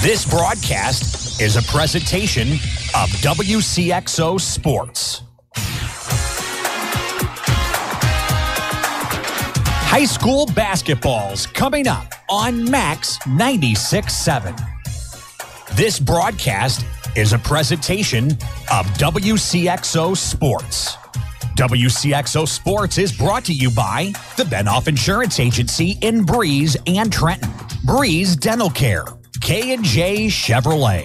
This broadcast is a presentation of WCXO Sports. High school basketball's coming up on Max 96.7. This broadcast is a presentation of WCXO Sports. WCXO Sports is brought to you by the Benoff Insurance Agency in Breeze and Trenton, Breeze Dental Care, K&J Chevrolet,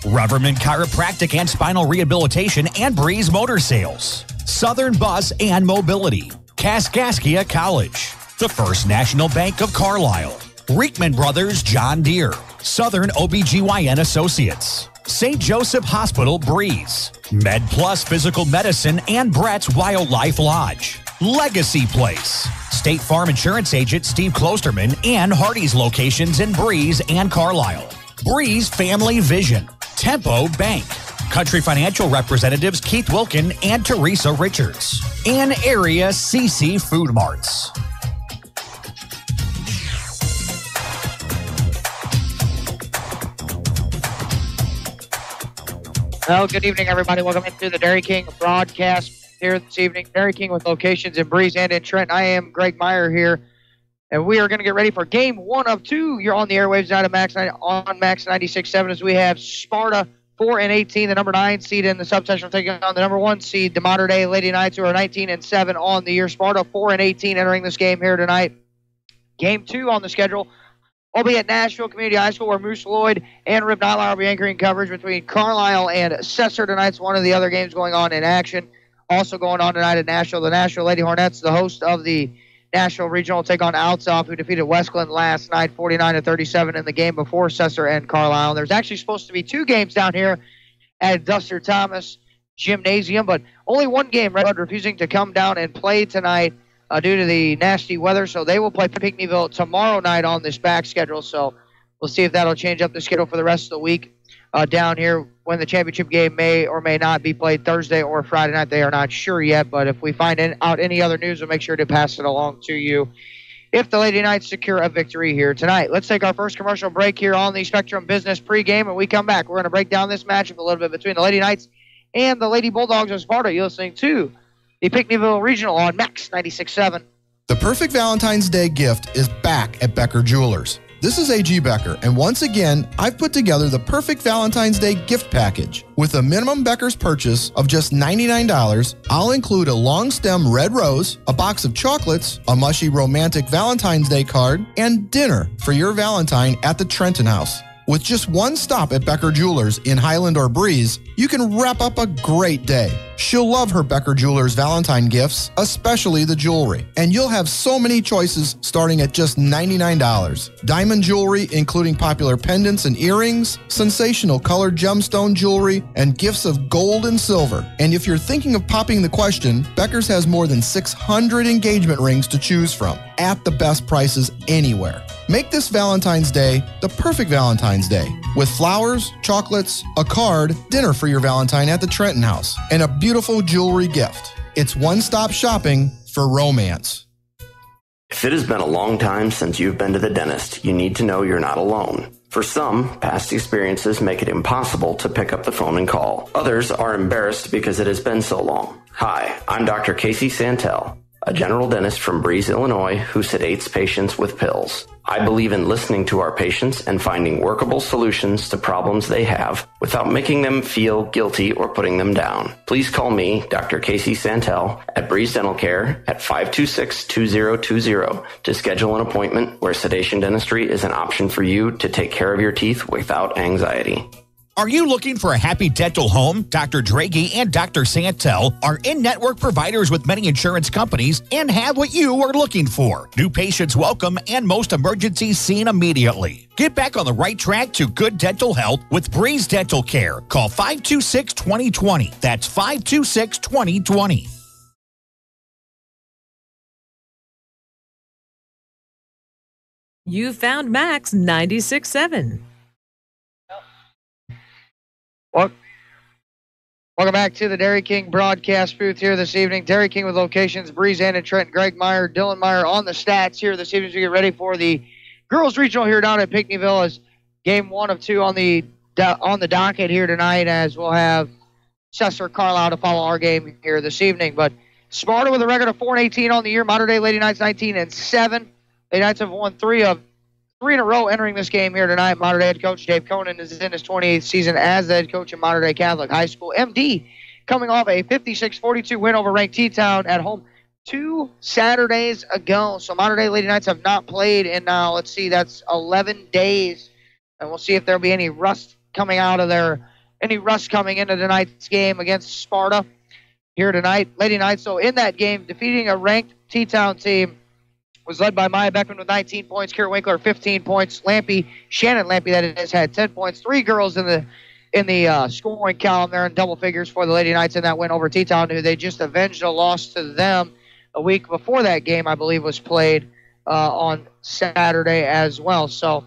Reverman Chiropractic and Spinal Rehabilitation, and Breeze Motor Sales, Southern Bus and Mobility, Kaskaskia College, the First National Bank of Carlisle, Reekman Brothers John Deere, Southern OBGYN Associates, St. Joseph Hospital Breeze, Med Plus Physical Medicine and Brett's Wildlife Lodge, Legacy Place, State Farm Insurance Agent Steve Klosterman and Hardy's locations in Breeze and Carlisle, Breeze Family Vision, Tempo Bank, Country Financial Representatives Keith Wilkin and Teresa Richards, and Area CC Food Marts. Well, good evening, everybody. Welcome into the Dairy King broadcast here this evening. Dairy King with locations in Breeze and in Trenton. I am Greg Meyer here, and we are going to get ready for game 1 of 2. You're on the airwaves now on Max 96.7 as we have Sparta 4-18, the number 9 seed in the subsection, taking on the number 1 seed, the Mater Dei Lady Knights, who are 19-7 on the year. Sparta 4-18 entering this game here tonight. Game 2 on the schedule will be at Nashville Community High School, where Moose Lloyd and Rip Nylar will be anchoring coverage between Carlisle and Cesar tonight's one of the other games going on in action. Also going on tonight at Nashville, the Nashville Lady Hornets, the host of the Nashville Regional, will take on Outsoff, who defeated Westglen last night 49-37 in the game before Cesar and Carlisle. There's actually supposed to be 2 games down here at Duster Thomas Gymnasium, but only one game. Red Bud refusing to come down and play tonight due to the nasty weather, so they will play Pinckneyville tomorrow night on this back schedule. So we'll see if that'll change up the schedule for the rest of the week down here when the championship game may or may not be played Thursday or Friday night. They are not sure yet, but if we find out any other news, we'll make sure to pass it along to you if the Lady Knights secure a victory here tonight. Let's take our first commercial break here on the Spectrum Business pregame, and we come back. We're going to break down this matchup a little bit between the Lady Knights and the Lady Bulldogs of Sparta. You're listening to the Pinckneyville Regional on Max 96.7. The perfect Valentine's Day gift is back at Becker Jewelers. This is A.G. Becker, and once again, I've put together the perfect Valentine's Day gift package. With a minimum Becker's purchase of just $99, I'll include a long stem red rose, a box of chocolates, a mushy romantic Valentine's Day card, and dinner for your Valentine at the Trenton House. With just one stop at Becker Jewelers in Highland or Breeze, you can wrap up a great day. She'll love her Becker Jewelers Valentine gifts, especially the jewelry. And you'll have so many choices starting at just $99. Diamond jewelry, including popular pendants and earrings, sensational colored gemstone jewelry, and gifts of gold and silver. And if you're thinking of popping the question, Becker's has more than 600 engagement rings to choose from at the best prices anywhere. Make this Valentine's Day the perfect Valentine's Day with flowers, chocolates, a card, dinner for your Valentine at the Trenton House, and a beautiful jewelry gift. It's one-stop shopping for romance. If it has been a long time since you've been to the dentist, you need to know you're not alone. For some, past experiences make it impossible to pick up the phone and call. Others are embarrassed because it has been so long. Hi, I'm Dr. Casey Santel, a general dentist from Breeze, Illinois, who sedates patients with pills. I believe in listening to our patients and finding workable solutions to problems they have without making them feel guilty or putting them down. Please call me, Dr. Casey Santel, at Breeze Dental Care at 526-2020 to schedule an appointment where sedation dentistry is an option for you to take care of your teeth without anxiety. Are you looking for a happy dental home? Dr. Draghi and Dr. Santel are in-network providers with many insurance companies and have what you are looking for. New patients welcome and most emergencies seen immediately. Get back on the right track to good dental health with Breeze Dental Care. Call 526-2020. That's 526-2020. You found Max 96.7. Welcome back to the Dairy King broadcast booth here this evening. Dairy King with locations Breeze and Trenton. Greg Meyer, Dylan Meyer on the stats here this evening as we get ready for the girls regional here down at Pinckneyville as game 1 of 2 on the docket here tonight, as we'll have Chester Carlisle to follow our game here this evening. But Sparta with a record of 4-18 on the year. Mater Dei Lady Knights 19-7. Lady Knights have won 3 in a row entering this game here tonight. Mater Dei head coach Dave Conan is in his 28th season as the head coach of Mater Dei Catholic High School. MD coming off a 56-42 win over ranked T-Town at home 2 Saturdays ago. So Mater Dei Lady Knights have not played in now, let's see, that's 11 days. And we'll see if there'll be any rust coming into tonight's game against Sparta here tonight. Lady Knights, so in that game, defeating a ranked T-Town team, was led by Maya Beckman with 19 points, Kira Winkler 15 points, Shannon Lampy, that is, had 10 points. 3 girls in the scoring column there in double figures for the Lady Knights in that win over T-Town, who they just avenged a loss to them a week before that game, I believe, was played on Saturday as well. So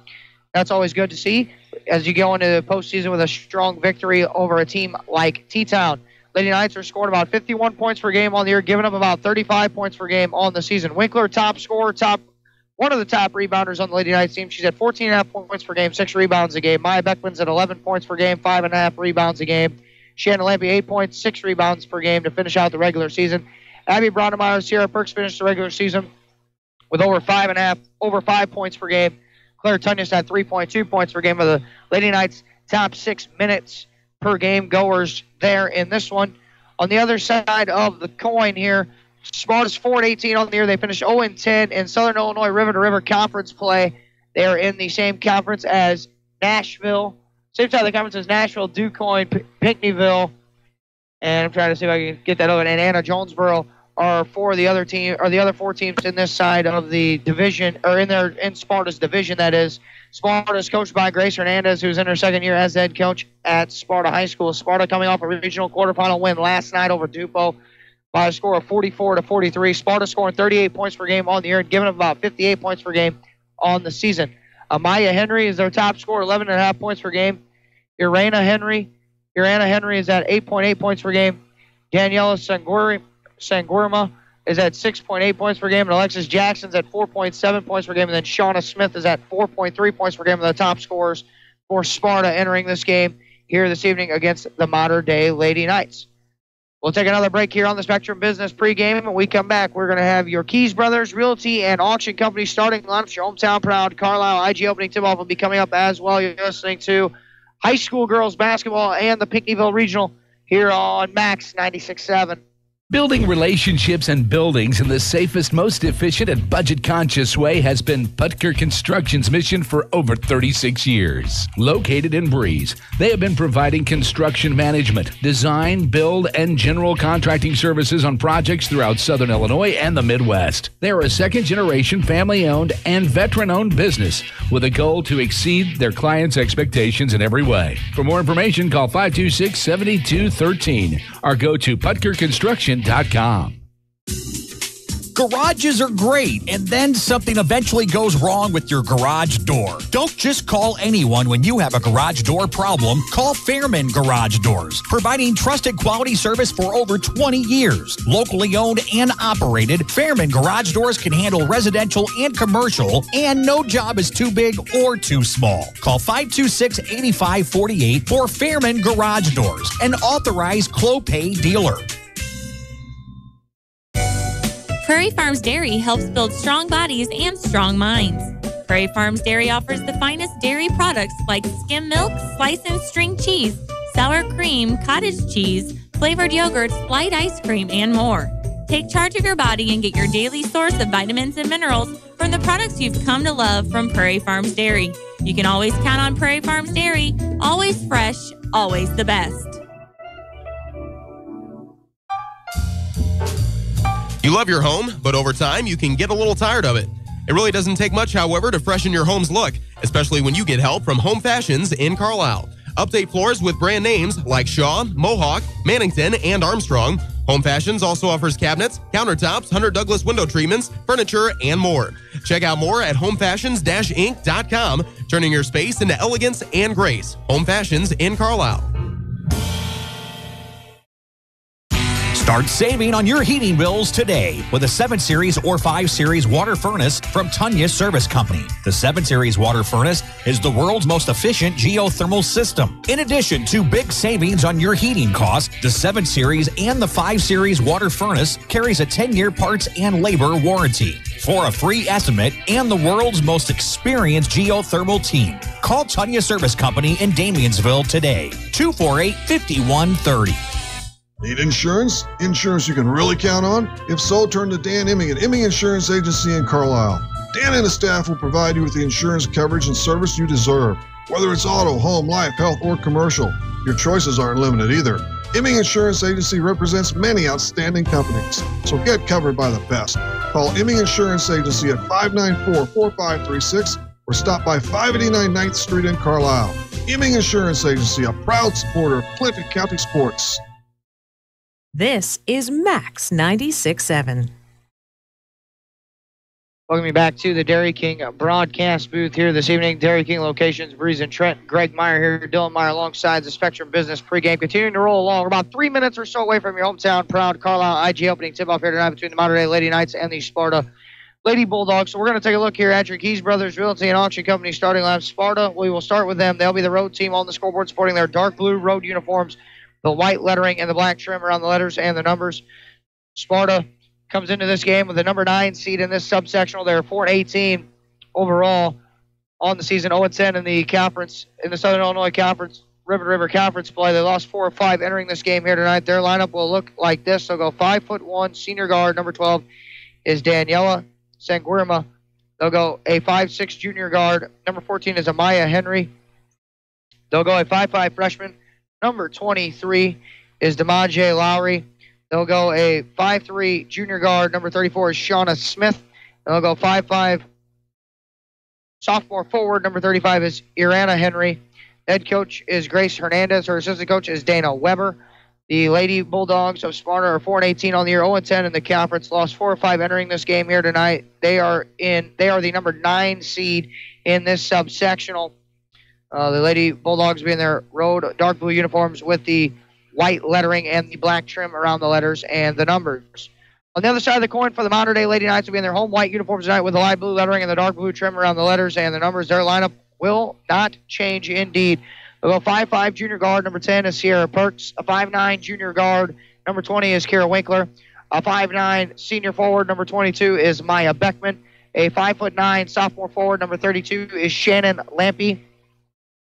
that's always good to see as you go into the postseason with a strong victory over a team like T-Town. Lady Knights are scoring about 51 points per game on the year, giving up about 35 points per game on the season. Winkler, top scorer, one of the top rebounders on the Lady Knights team. She's at 14.5 points per game, 6 rebounds a game. Maya Beckman's at 11 points per game, 5.5 rebounds a game. Shannon Lampy, 8 points, 6 rebounds per game to finish out the regular season. Abby Braunemeyer, Sierra Perks finished the regular season with over 5 points per game. Claire Tunyas had 3.2 points per game of the Lady Knights' top 6 minutes per game goers there in this one. On the other side of the coin here, Sparta's 4-18 on the year. They finished 0-10 in Southern Illinois river-to-river conference play. They are in the same conference as Nashville. Same side of the conference as Nashville, DuQuoin, Pinckneyville, and I'm trying to see if I can get that over. And Anna Jonesboro are the other 4 teams in this side of the division, or in Sparta's division, that is. Sparta is coached by Grace Hernandez, who's in her second year as head coach at Sparta High School. Sparta coming off a regional quarterfinal win last night over Dupo by a score of 44-43. Sparta scoring 38 points per game on the year and giving up about 58 points per game on the season. Amaya Henry is their top scorer, 11.5 points per game. Irana Henry is at 8.8 points per game. Daniela Sangurma is at 6.8 points per game, and Alexis Jackson's at 4.7 points per game, and then Shauna Smith is at 4.3 points per game, of the top scorers for Sparta entering this game here this evening against the Mater Dei Lady Knights. We'll take another break here on the Spectrum Business pregame, and when we come back, we're going to have your Keys Brothers Realty and Auction Company starting lineups. Your hometown proud Carlisle IG opening tip-off will be coming up as well. You're listening to high school girls basketball and the Pinckneyville Regional here on Max 96.7. Building relationships and buildings in the safest, most efficient, and budget-conscious way has been Putker Construction's mission for over 36 years. Located in Breeze, they have been providing construction management, design, build, and general contracting services on projects throughout Southern Illinois and the Midwest. They are a second-generation, family-owned, and veteran-owned business with a goal to exceed their clients' expectations in every way. For more information, call 526-7213 or go to PutkerConstruction.com. Garages are great, and then something eventually goes wrong with your garage door. Don't just call anyone when you have a garage door problem. Call Fairman Garage Doors, providing trusted quality service for over 20 years. Locally owned and operated, Fairman Garage Doors can handle residential and commercial, and no job is too big or too small. Call 526-8548 for Fairman Garage Doors, an authorized Clopay dealer. Prairie Farms Dairy helps build strong bodies and strong minds. Prairie Farms Dairy offers the finest dairy products like skim milk, slice and string cheese, sour cream, cottage cheese, flavored yogurts, light ice cream, and more. Take charge of your body and get your daily source of vitamins and minerals from the products you've come to love from Prairie Farms Dairy. You can always count on Prairie Farms Dairy, always fresh, always the best. You love your home, but over time, you can get a little tired of it. It really doesn't take much, however, to freshen your home's look, especially when you get help from Home Fashions in Carlisle. Update floors with brand names like Shaw, Mohawk, Mannington, and Armstrong. Home Fashions also offers cabinets, countertops, Hunter Douglas window treatments, furniture, and more. Check out more at homefashions-inc.com, turning your space into elegance and grace. Home Fashions in Carlisle. Start saving on your heating bills today with a 7 Series or 5 Series water furnace from Tunya Service Company. The 7 Series water furnace is the world's most efficient geothermal system. In addition to big savings on your heating costs, the 7 Series and the 5 Series water furnace carries a 10-year parts and labor warranty. For a free estimate and the world's most experienced geothermal team, call Tunya Service Company in Damiansville today. 248-5130. Need insurance? Insurance you can really count on? If so, turn to Dan Imming at Imming Insurance Agency in Carlisle. Dan and his staff will provide you with the insurance coverage and service you deserve. Whether it's auto, home, life, health, or commercial, your choices aren't limited either. Imming Insurance Agency represents many outstanding companies, so get covered by the best. Call Imming Insurance Agency at 594-4536 or stop by 589 9th Street in Carlisle. Imming Insurance Agency, a proud supporter of Clinton County sports. This is Max 96.7. Welcome you back to the Dairy King broadcast booth here this evening. Dairy King locations, Breeze and Trent. Greg Meyer here, Dylan Meyer alongside the Spectrum Business pregame. Continuing to roll along. We're about 3 minutes or so away from your hometown proud Carlisle IG opening tip-off here tonight between the Mater Dei Lady Knights and the Sparta Lady Bulldogs. So we're going to take a look here at your Keys Brothers Realty and Auction Company starting lineup. Sparta, we will start with them. They'll be the road team on the scoreboard sporting their dark blue road uniforms, the white lettering and the black trim around the letters and the numbers. Sparta comes into this game with the number 9 seed in this subsectional. They're 4-18 overall on the season, 0-10 in the conference, in the Southern Illinois Conference, River to River Conference play. They lost 4 of 5 entering this game here tonight. Their lineup will look like this. They'll go 5'1", senior guard, number 12 is Daniela Sanguirma. They'll go a 5'6", junior guard, number 14 is Amaya Henry. They'll go a 5'5", freshman, number 23 is DeMonje Lowry. They'll go a 5'3", junior guard. Number 34 is Shauna Smith. They'll go 5'5", sophomore forward. Number 35 is Irana Henry. Head coach is Grace Hernandez. Her assistant coach is Dana Weber. The Lady Bulldogs of Sparta are 4-18 on the year, 0-10 in the conference. Lost 4 of 5 entering this game here tonight. They are the number 9 seed in this subsectional. The Lady Bulldogs be in their road dark blue uniforms with the white lettering and the black trim around the letters and the numbers. On the other side of the coin for the Mater Dei Lady Knights will be in their home white uniforms tonight with the light blue lettering and the dark blue trim around the letters and the numbers. Their lineup will not change indeed. They'll go 5'5", junior guard. Number 10 is Sierra Perks. A 5'9", junior guard. Number 20 is Kara Winkler. A 5'9", senior forward. Number 22 is Maya Beckman. A 5'9", sophomore forward. Number 32 is Shannon Lampy.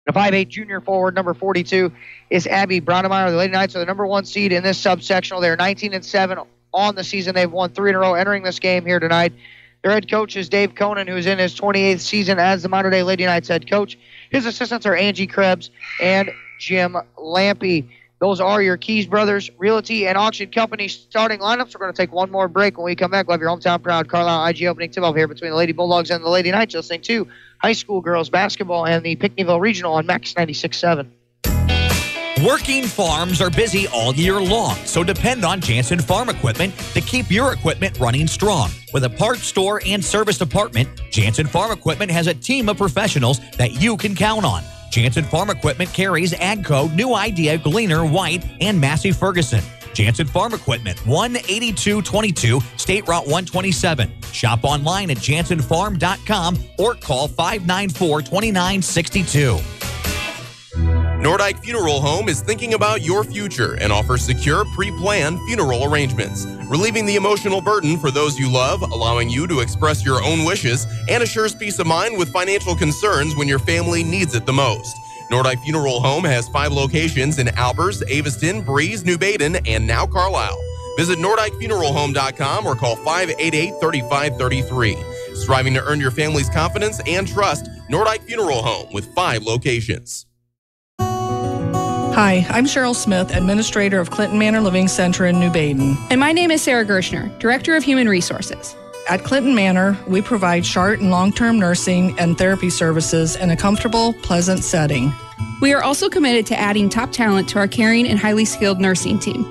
A 5'8", junior forward, number 42, is Abby Braunemeyer. The Lady Knights are the number 1 seed in this subsectional. They're 19-7 on the season. They've won 3 in a row entering this game here tonight. Their head coach is Dave Conan, who is in his 28th season as the Mater Dei Lady Knights head coach. His assistants are Angie Krebs and Jim Lampy. Those are your Keys Brothers Realty and Auction Company starting lineups. We're going to take one more break. When we come back, we'll have your hometown proud Carlisle IG opening tip-off here between the Lady Bulldogs and the Lady Knights. You're listening to high school girls basketball and the Pinckneyville Regional on Max 96.7. Working farms are busy all year long, so depend on Jansen Farm Equipment to keep your equipment running strong. With a parts store and service department, Jansen Farm Equipment has a team of professionals that you can count on. Jansen Farm Equipment carries AGCO, New Idea, Gleaner, White, and Massey Ferguson. Jansen Farm Equipment, 18222 State Route 127. Shop online at jansenfarm.com or call 594-2962. Nordyke Funeral Home is thinking about your future and offers secure, pre-planned funeral arrangements, relieving the emotional burden for those you love, allowing you to express your own wishes, and assures peace of mind with financial concerns when your family needs it the most. Nordyke Funeral Home has 5 locations in Albers, Aveston, Breeze, New Baden, and now Carlisle. Visit NordikeFuneralHome.com or call 588-3533. Striving to earn your family's confidence and trust, Nordyke Funeral Home with 5 locations. Hi, I'm Cheryl Smith, Administrator of Clinton Manor Living Center in New Baden. And my name is Sarah Gershner, Director of Human Resources. At Clinton Manor, we provide short and long-term nursing and therapy services in a comfortable, pleasant setting. We are also committed to adding top talent to our caring and highly skilled nursing team.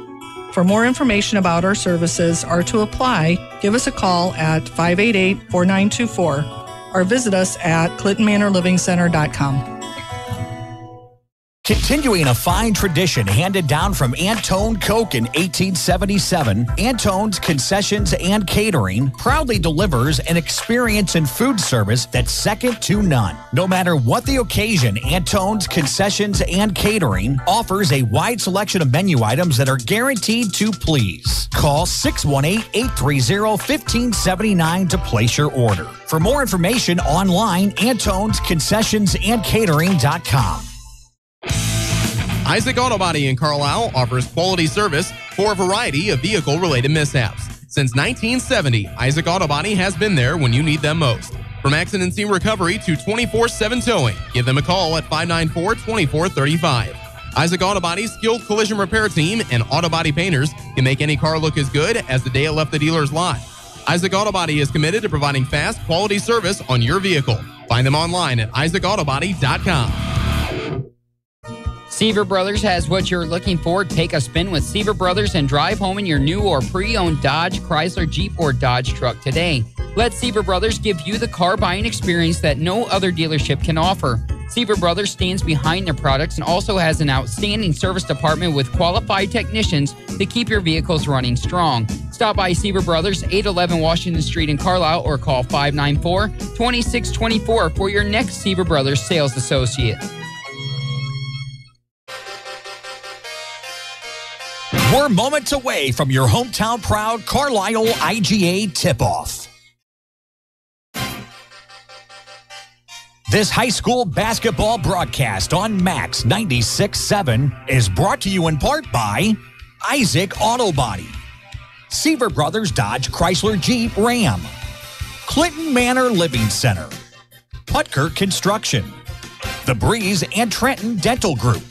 For more information about our services or to apply, give us a call at 588-4924 or visit us at ClintonManorLivingCenter.com. Continuing a fine tradition handed down from Antone Coke in 1877, Antone's Concessions and Catering proudly delivers an experience in food service that's second to none. No matter what the occasion, Antone's Concessions and Catering offers a wide selection of menu items that are guaranteed to please. Call 618-830-1579 to place your order. For more information online, Antone'sConcessionsandCatering.com. Isaac Auto Body in Carlisle offers quality service for a variety of vehicle-related mishaps. Since 1970, Isaac Auto Body has been there when you need them most. From accident scene recovery to 24/7 towing, give them a call at 594-2435. Isaac Auto Body's skilled collision repair team and auto body painters can make any car look as good as the day it left the dealer's lot. Isaac Auto Body is committed to providing fast, quality service on your vehicle. Find them online at isaacautobody.com. Seaver Brothers has what you're looking for. Take a spin with Seaver Brothers and drive home in your new or pre-owned Dodge, Chrysler, Jeep, or Dodge truck today. Let Seaver Brothers give you the car buying experience that no other dealership can offer. Seaver Brothers stands behind their products and also has an outstanding service department with qualified technicians to keep your vehicles running strong. Stop by Seaver Brothers, 811 Washington Street in Carlisle, or call 594-2624 for your next Seaver Brothers sales associate. We're moments away from your hometown proud Carlisle IGA tip-off. This high school basketball broadcast on Max 96.7 is brought to you in part by Isaac Auto Body, Seaver Brothers Dodge Chrysler Jeep Ram, Clinton Manor Living Center, Putker Construction, The Breeze and Trenton Dental Group,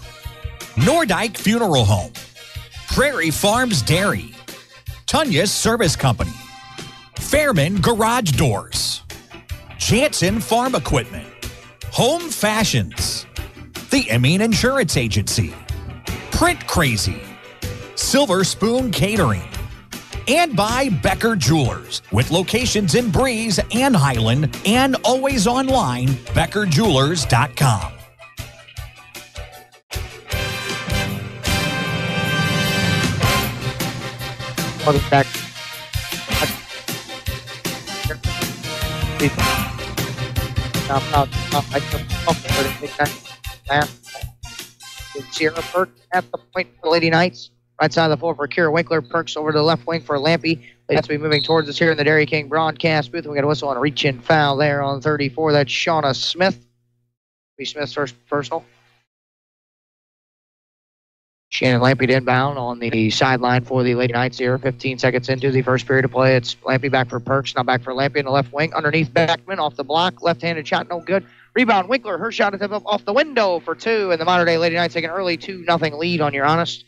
Nordyke Funeral Home, Prairie Farms Dairy, Tunya's Service Company, Fairman Garage Doors, Jansen Farm Equipment, Home Fashions, the Emeen Insurance Agency, Print Crazy, Silver Spoon Catering, and by Becker Jewelers, with locations in Breeze and Highland, and always online, BeckerJewelers.com. Welcome back. Sierra Perk at the point for Lady Knights. Right side of the floor for Kira Winkler. Perks over to the left wing for Lampy. That's be moving towards us here in the Dairy King broadcast booth. We got a whistle on a reach-in foul there on 34. That's Shauna Smith. B. Smith's first personal. Shannon Lampy inbound on the sideline for the Lady Knights here. 15 seconds into the first period of play. It's Lampy back for Perks. Now back for Lampy in the left wing. Underneath Backman off the block. Left-handed shot, no good. Rebound Winkler. Her shot is up off the window for two. And the Mater Dei Lady Knights take an early 2-0 lead on your honest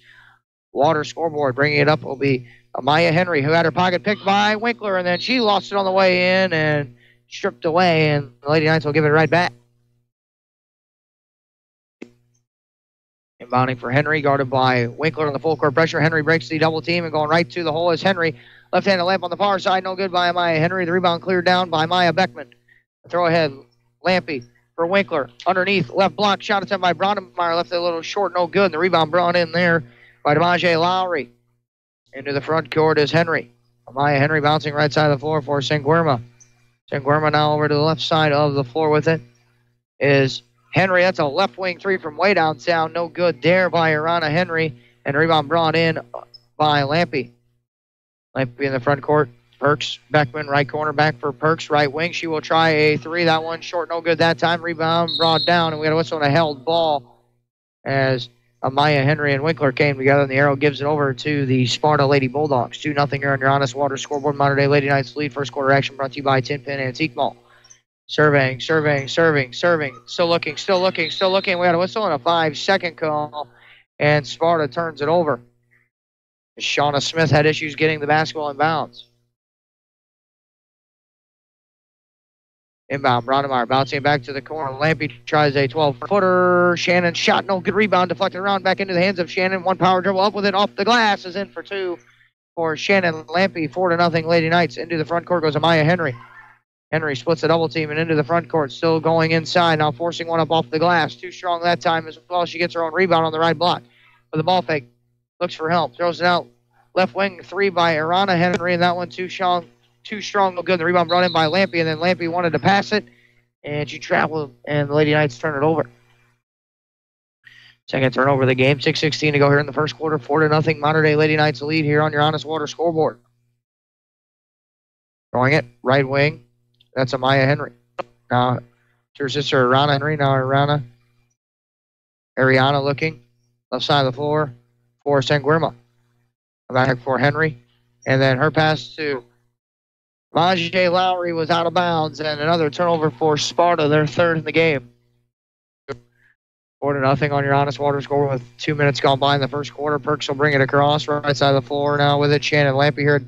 water scoreboard. Bringing it up will be Amaya Henry, who had her pocket picked by Winkler. And then she lost it on the way in and stripped away. And the Lady Knights will give it right back. Inbounding for Henry, guarded by Winkler on the full court pressure. Henry breaks the double team and going right to the hole is Henry. Left-handed lamp on the far side, no good by Maya Henry. The rebound cleared down by Maya Beckman. Throw ahead, Lampy for Winkler. Underneath, left block, shot attempt by Brondemeyer. Left it a little short, no good. The rebound brought in there by DeMaje Lowry. Into the front court is Henry. Maya Henry bouncing right side of the floor for Sanguerma. Sanguerma now over to the left side of the floor with it is Henry. That's a left wing three from way downtown. No good there by Arana Henry. And rebound brought in by Lampy. Lampy in the front court. Perks, Beckman, right corner back for Perks, right wing. She will try a three. That one short, no good that time. Rebound brought down, and we got a whistle on a held ball as Amaya Henry and Winkler came together, and the arrow gives it over to the Sparta Lady Bulldogs. 2-0 here on your honest water scoreboard. Mater Dei Lady Knights lead. First quarter action brought to you by Tin Pin Antique Mall. Surveying. Still looking. We got a whistle and a 5-second call, and Sparta turns it over. Shauna Smith had issues getting the basketball in bounds. Inbound, Brondemeyer bouncing back to the corner. Lampy tries a 12-footer. Shannon shot, no good. Rebound deflected around back into the hands of Shannon. One power dribble up with it off the glass is in for two for Shannon Lampy. 4-0 Lady Knights. Into the front court goes Amaya Henry. Henry splits a double team and into the front court, still going inside, now forcing one up off the glass. Too strong that time as well. She gets her own rebound on the right block with a ball fake. Looks for help, throws it out. Left wing three by Arana Henry, and that one too strong, no good. The rebound brought in by Lampy, and then Lampy wanted to pass it, and she traveled, and the Lady Knights turn it over. Second turnover of the game. 6:16 to go here in the first quarter. 4-0. Mater Dei Lady Knights lead here on your Honest Water scoreboard. Throwing it right wing. That's Amaya Henry. Now to her sister Arana Henry. Now Ariana looking left side of the floor for Sanguirma. Back for Henry, and then her pass to Majay Lowry was out of bounds, and another turnover for Sparta, their third in the game. 4-0 on your Honest Water score with 2 minutes gone by in the first quarter. Perks will bring it across right side of the floor now with it. Shannon Lampy here at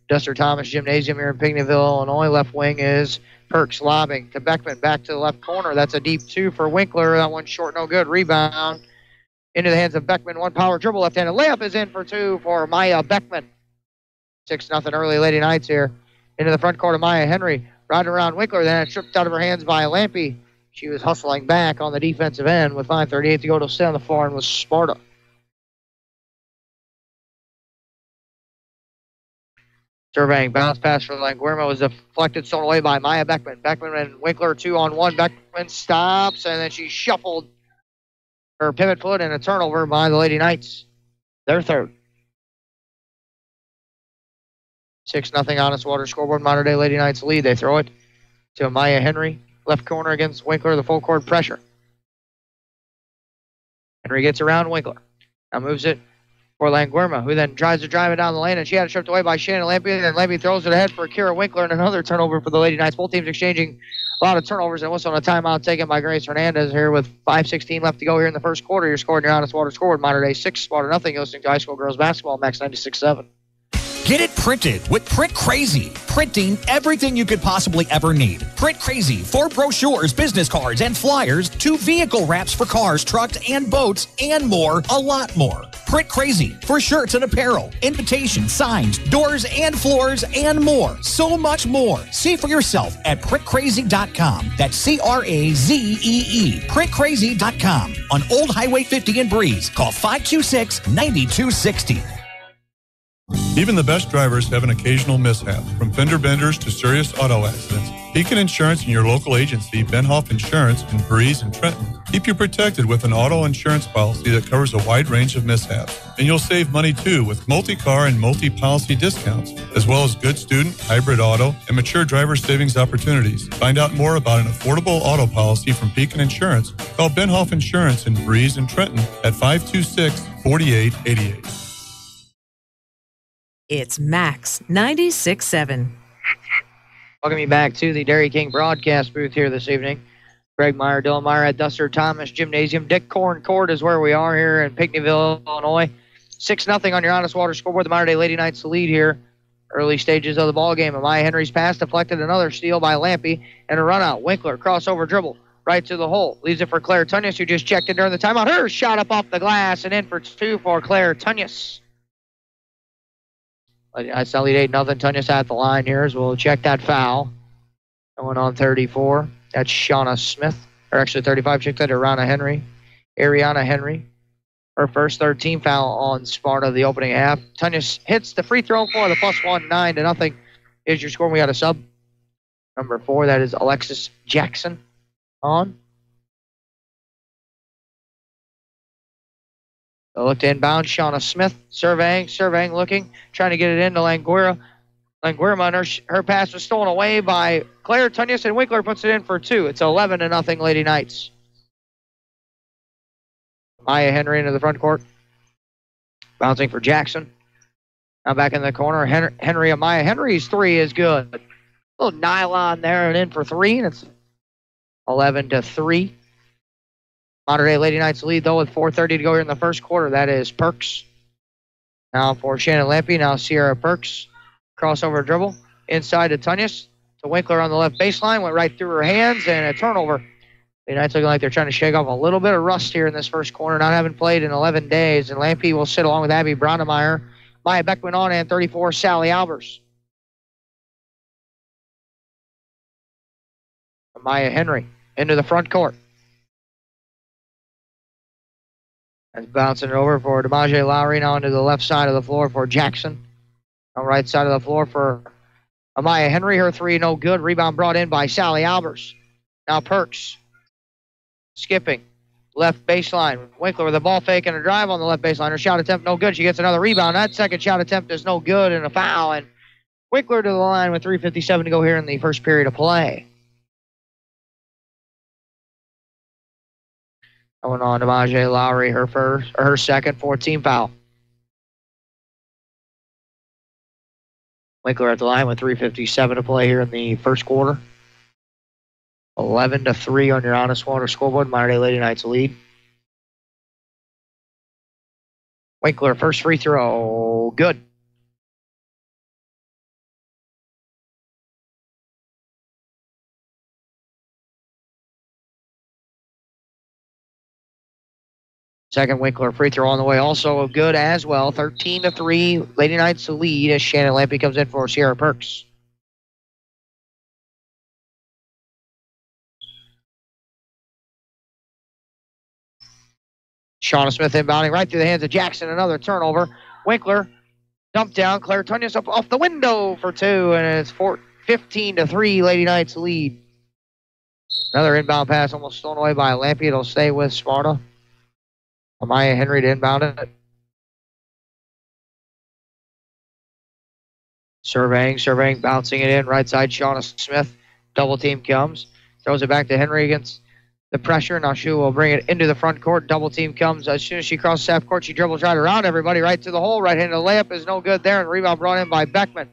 Duster Thomas Gymnasium here in Pinckneyville, Illinois. Left wing is Perks lobbing to Beckman, back to the left corner. That's a deep two for Winkler. That one short, no good. Rebound into the hands of Beckman. One power dribble, left-handed layup is in for two for Maya Beckman. 6-0 early Lady Knights here. Into the front court of Maya Henry. Right around Winkler, then it's stripped out of her hands by Lampy. She was hustling back on the defensive end with 5:38 to go to stay on the floor and was Sparta. Surveying bounce pass for Languirma was deflected, stolen away by Maya Beckman. Beckman and Winkler 2-on-1. Beckman stops, and then she shuffled her pivot foot and a turnover by the Lady Knights. Their third. 6-0 Honest Water scoreboard. Mater Dei Lady Knights lead. They throw it to Maya Henry. Left corner against Winkler, the full court pressure. Henry gets around Winkler. Now moves it for Languirma, who then tries to drive it down the lane, and she had it stripped away by Shannon Lampy, and then Lampy throws it ahead for Kira Winkler, and another turnover for the Lady Knights. Both teams exchanging a lot of turnovers, and whistle on a timeout taken by Grace Hernandez here with 5:16 left to go here in the first quarter. You're scoring your Honest Water scoreboard. Mater Dei 6, Sparta nothing. You're listening to high school girls basketball, Max 96.7. Get it printed with Print Crazy. Printing everything you could possibly ever need. Print Crazy for brochures, business cards, and flyers to vehicle wraps for cars, trucks, and boats, and more, a lot more. Print Crazy for shirts and apparel, invitations, signs, doors and floors, and more. So much more. See for yourself at printcrazy.com. That's CRAZEE. Printcrazy.com on Old Highway 50 in Breeze. Call 526-9260. Even the best drivers have an occasional mishap, from fender benders to serious auto accidents. Beacon Insurance and your local agency, Benhoff Insurance in Breeze and Trenton, keep you protected with an auto insurance policy that covers a wide range of mishaps. And you'll save money too with multi-car and multi-policy discounts, as well as good student, hybrid auto, and mature driver savings opportunities. Find out more about an affordable auto policy from Beacon Insurance. Call Benhoff Insurance in Breeze and Trenton at 526-4888. It's Max 96.7. Welcome you back to the Dairy King broadcast booth here this evening. Greg Meyer, Dylan Meyer at Duster Thomas Gymnasium. Dick Corn Court is where we are here in Pinckneyville, Illinois. 6-0 on your Honest Water scoreboard. The Mater Dei Lady Knights lead here. Early stages of the ball game. Amaya Henry's pass deflected, another steal by Lampy, and a run out. Winkler, crossover dribble, right to the hole. Leaves it for Claire Tunyas, who just checked in during the timeout. Her shot up off the glass, and in for two for Claire Tunyas. I still lead 8-0. Tunyas at the line here as we'll check that foul. Going on 34. That's Shauna Smith. Or actually 35. Check that to Ariana Henry. Her first 13 foul on Sparta the opening half. Tunyas hits the free throw for the +1, 9-0 is your score. We got a sub. Number 4, that is Alexis Jackson on. They'll look to inbound. Shauna Smith surveying, looking, trying to get it into Languirma. Her pass was stolen away by Claire Tunyas, and Winkler puts it in for two. It's 11-0 Lady Knights. Maya Henry into the front court. Bouncing for Jackson. Now back in the corner. Maya Henry's three is good. A little nylon there and in for three, and it's 11-3. Mater Dei Lady Knights lead, though, with 4:30 to go here in the first quarter. That is Perks. Now for Shannon Lampy. Now Sierra Perks. Crossover dribble. Inside to Tunyas. To Winkler on the left baseline. Went right through her hands, and a turnover. The Knights looking like they're trying to shake off a little bit of rust here in this first quarter, not having played in 11 days. And Lampy will sit along with Abby Braunemeyer, Maya Beckman on, and 34, Sally Albers. Maya Henry into the front court. That's bouncing it over for DeMaje Lowry. Now into the left side of the floor for Jackson. On right side of the floor for Amaya Henry. Her three no good. Rebound brought in by Sally Albers. Now Perks. Skipping. Left baseline. Winkler with a ball fake and a drive on the left baseline. Her shot attempt no good. She gets another rebound. That second shot attempt is no good and a foul. And Winkler to the line with 3:57 to go here in the first period of play. Going on to DeMaje Lowry, her second 14 foul. Winkler at the line with 3:57 to play here in the first quarter. 11-3 on your Honest Water scoreboard. Mater Dei Lady Knights lead. Winkler, first free throw, good. Second Winkler free throw on the way, also good as well. 13-3, Lady Knights lead as Shannon Lampe comes in for Sierra Perks. Shauna Smith inbounding right through the hands of Jackson. Another turnover. Winkler dumped down. Claire Tunyas up off the window for two, and it's 15-3, Lady Knights lead. Another inbound pass almost stolen away by Lampe. It'll stay with Sparta. Amaya Henry to inbound it. Surveying, bouncing it in. Right side, Shauna Smith. Double team comes. Throws it back to Henry against the pressure. Now she will bring it into the front court. Double team comes. As soon as she crosses half court, she dribbles right around everybody, right to the hole. Right-handed layup is no good there, and rebound brought in by Beckman.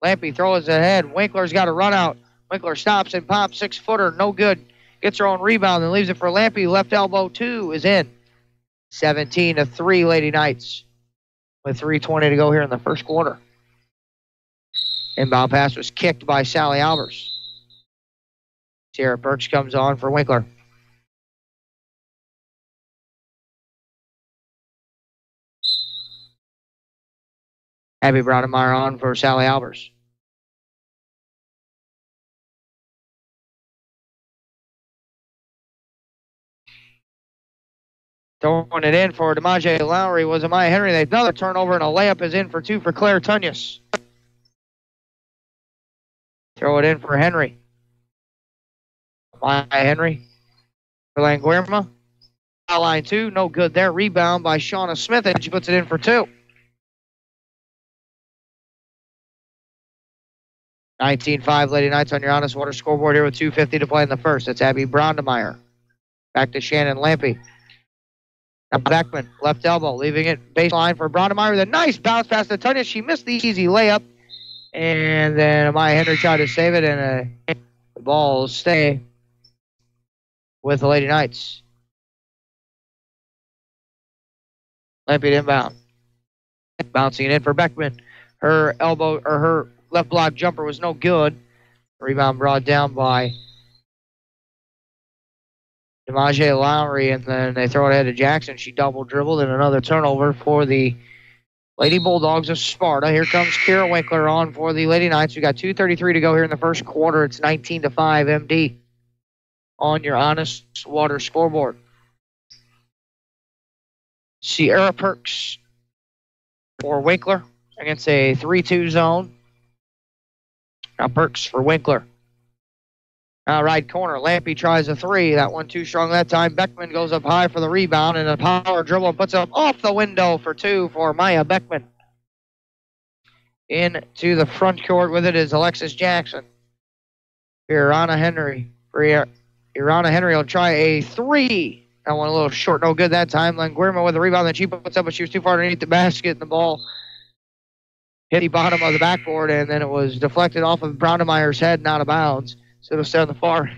Lampe throws it ahead. Winkler's got a run out. Winkler stops and pops. 6-footer, no good. Gets her own rebound and leaves it for Lampe. Left elbow, two is in. 17-3, Lady Knights. With 3:20 to go here in the first quarter. Inbound pass was kicked by Sally Albers. Sierra Perks comes on for Winkler. Abby Braunemeyer on for Sally Albers. Throwing it in for DeMaje Lowry was Amaya Henry. Another turnover and a layup is in for two for Claire Tunyas. Throw it in for Henry. Amaya Henry for Languirma. Line two, no good there. Rebound by Shauna Smith, and she puts it in for two. 19-5 Lady Knights on your Honest Water scoreboard here with 2:50 to play in the first. It's Abby Braunemeyer. Back to Shannon Lampe. Now Beckman, left elbow, leaving it baseline for Braunemeyer with a nice bounce pass to Tunyas. She missed the easy layup. And then Amaya Henry tried to save it, and the ball will stay with the Lady Knights. Lampe inbound. Bouncing it in for Beckman. Her left block jumper was no good. Rebound brought down by DeMaje Lowry, and then they throw it ahead to Jackson. She double dribbled, and another turnover for the Lady Bulldogs of Sparta. Here comes Kira Winkler on for the Lady Knights. We got 2:33 to go here in the first quarter. It's 19-5 MD on your Honest Water scoreboard. Sierra Perks for Winkler against a 3-2 zone. Now Perks for Winkler. Now right corner, Lampe tries a three. That one too strong that time. Beckman goes up high for the rebound and a power dribble and puts it up off the window for two for Maya Beckman. Into the front court with it is Alexis Jackson. Irana Henry. Irana Henry will try a three. That one a little short, no good that time. Languirma with the rebound that she puts up, but she was too far underneath the basket, and the ball hit the bottom of the backboard, and then it was deflected off of Braunemeyer's head and out of bounds. So it'll stay on the far.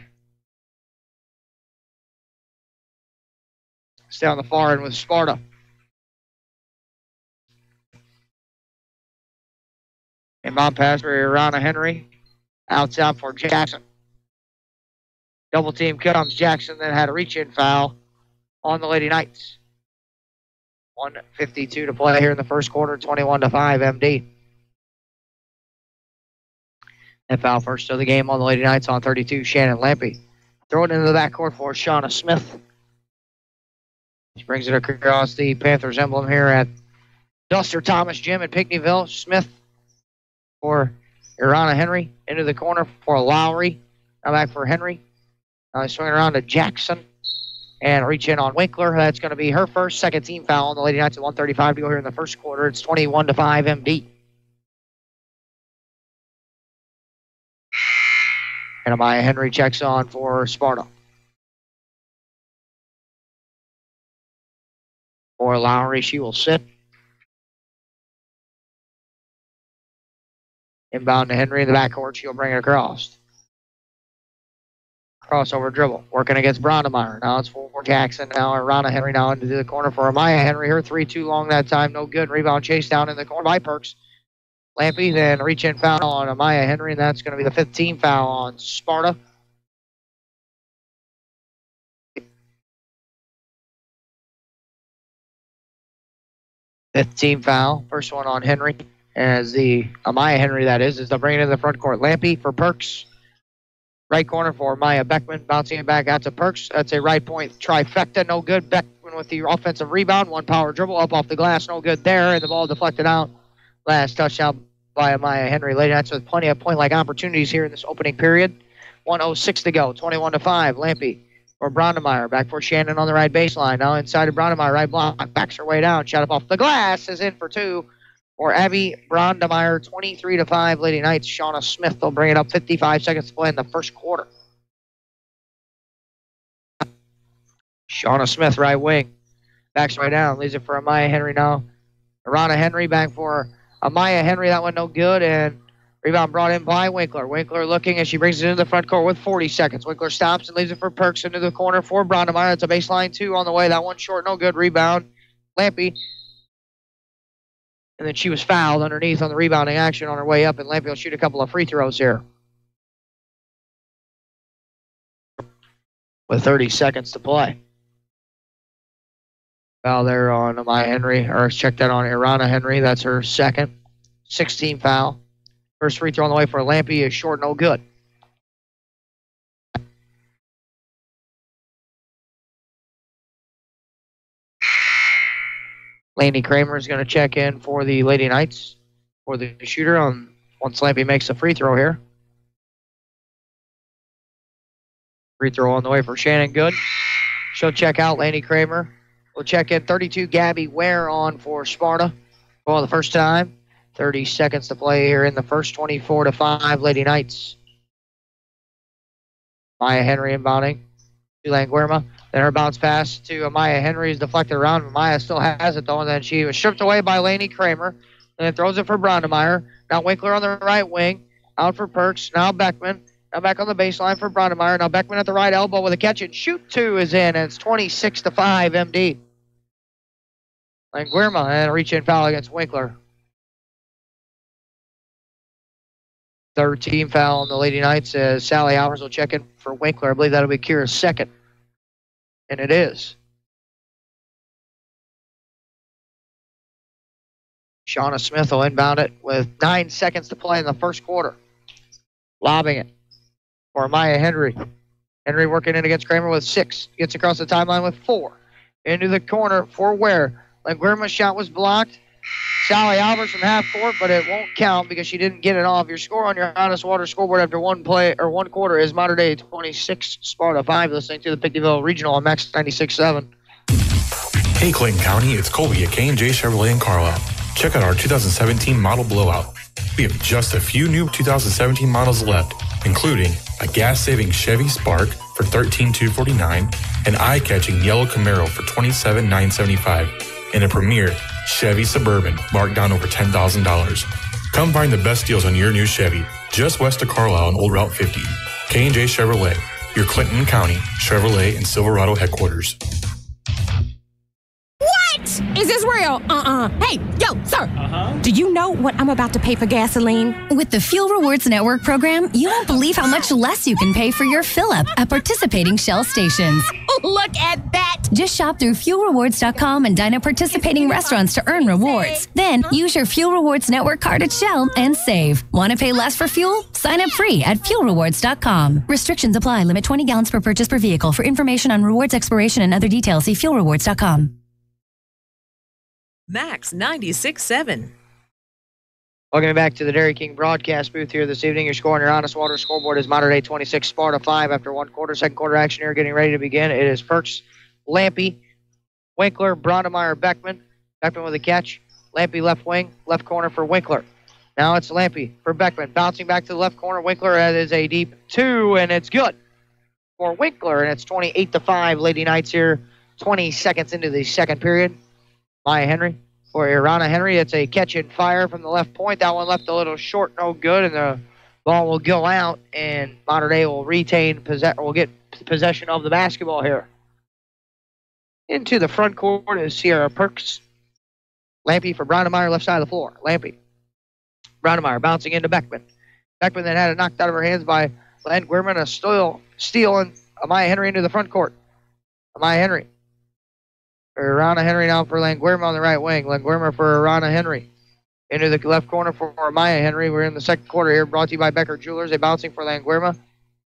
Stay on the far end with Sparta. Inbound pass for Irana Henry. Outside for Jackson. Double team comes. Jackson then had a reach-in foul on the Lady Knights. 1:52 to play here in the first quarter. 21-5 MD. And foul first of the game on the Lady Knights on 32, Shannon Lampy. Throw it into the backcourt for Shauna Smith. She brings it across the Panthers emblem here at Duster Thomas Gym in Pinckneyville. Smith for Irana Henry into the corner for Lowry. Now back for Henry. Now they swing it around to Jackson and reach in on Winkler. That's going to be her first, second team foul on the Lady Knights at 1:35 to go here in the first quarter. It's 21-5 MD. And Amaya Henry checks on for Sparta. For Lowry, she will sit. Inbound to Henry in the backcourt. She'll bring it across. Crossover dribble. Working against Brondemeyer. Now it's for Jackson. Now Irana Henry now into the corner for Amaya Henry. Her three too long that time. No good. Rebound chase down in the corner by Perks. Lampy then reach in foul on Amaya Henry, and that's going to be the 5th team foul on Sparta. Fifth team foul. First one on Henry. As the Amaya Henry, that is they'll bring it in the front court. Lampy for Perks. Right corner for Maya Beckman. Bouncing it back out to Perks. That's a right point trifecta. No good. Beckman with the offensive rebound. One power dribble up off the glass. No good there. And the ball deflected out. Last touchdown by Amaya Henry. Lady Knights with plenty of point-like opportunities here in this opening period. 1:06 to go. 21-5. Lampy for Brondemeyer. Back for Shannon on the right baseline. Now inside of Brondemeyer. Right block. Backs her way down. Shot up off the glass. Is in for two. For Abby Brondemeyer, 23-5. Lady Knights. Shauna Smith will bring it up. 55 seconds to play in the first quarter. Shauna Smith, right wing. Backs right down. Leaves it for Amaya Henry now. Irana Henry back for Amaya Henry. That one no good. And rebound brought in by Winkler. Winkler looking as she brings it into the front court with 40 seconds. Winkler stops and leaves it for Perks into the corner for Brondemeyer. It's a baseline two on the way. That one short, no good. Rebound. Lampy. And then she was fouled underneath on the rebounding action on her way up, and Lampy will shoot a couple of free throws here. With 30 seconds to play. Foul there on Amaya Henry, or check that on Irana Henry. That's her second. 16 foul. First free throw on the way for Lampy is short, no good. Laney Kramer is going to check in for the Lady Knights for the shooter once Lampy makes a free throw here. Free throw on the way for Shannon Good. She'll check out Laney Kramer. We'll check in 32 Gabby Ware on for Sparta for the first time. 30 seconds to play here in the first. 24-5 Lady Knights. Maya Henry inbounding to Languerma. Then her bounce pass to Amaya Henry is deflected around. Amaya still has it, though, and then she was stripped away by Laney Kramer. And then throws it for Brondemeyer. Now Winkler on the right wing. Out for Perks. Now Beckman. Now back on the baseline for Brondemeyer. Now Beckman at the right elbow with a catch and shoot. Two is in, and it's 26-5 MD. Languerma and a reach-in foul against Winkler. Third team foul on the Lady Knights as Sally Albers will check in for Winkler. I believe that'll be Kira's second. And it is. Shauna Smith will inbound it with 9 seconds to play in the first quarter. Lobbing it for Maya Henry. Henry working in against Kramer with 6. Gets across the timeline with 4. Into the corner for Ware. Languerma's shot was blocked. Sally Albers from half court, but it won't count because she didn't get it off. Your score on your Honest Water scoreboard after one quarter is Mater Dei 26, Sparta 5. Listening to the Pinckneyville Regional on Max 96.7. Hey Clayton County, it's Colby at K&J Chevrolet in Carlisle. Check out our 2017 model blowout. We have just a few new 2017 models left, including a gas-saving Chevy Spark for $13,249, an eye-catching yellow Camaro for $27,975, and a premier Chevy Suburban marked down over $10,000. Come find the best deals on your new Chevy just west of Carlisle on Old Route 50. K&J Chevrolet, your Clinton County Chevrolet and Silverado headquarters. What? Is this where real. Hey, yo, sir. Do you know what I'm about to pay for gasoline? With the Fuel Rewards Network program, you won't believe how much less you can pay for your fill-up at participating Shell stations. Look at that. Just shop through fuelrewards.com and dine at participating restaurants to earn rewards. Then use your Fuel Rewards Network card at Shell and save. Want to pay less for fuel? Sign up free at fuelrewards.com. Restrictions apply. Limit 20 gallons per purchase per vehicle. For information on rewards expiration and other details, see fuelrewards.com. Max 96.7. Welcome back to the Dairy King broadcast booth here this evening. Your score on your Honest Water scoreboard is Mater Dei 26, Sparta 5 after one quarter. Second quarter action here getting ready to begin. It is Perks, Lampy, Winkler, Brondemeyer, Beckman. Beckman with a catch. Lampy left wing, left corner for Winkler. Now it's Lampy for Beckman. Bouncing back to the left corner. Winkler, that is a deep 2, and it's good for Winkler. And it's 28-5. Lady Knights here, 20 seconds into the second period. Maya Henry for Irana Henry. It's a catch and fire from the left point. That one left a little short, no good, and the ball will go out, and Mater Dei will will get possession of the basketball here. Into the front court is Sierra Perks. Lampy for Brondemeyer, left side of the floor. Lampy. Brondemeyer bouncing into Beckman. Beckman then had it knocked out of her hands by Len Guerman. A steal and Amaya Henry into the front court. Amaya Henry. Irana Henry now for Languerma on the right wing. Languerma for Irana Henry. Into the left corner for Maya Henry. We're in the second quarter here, brought to you by Becker Jewelers. A bouncing for Languerma.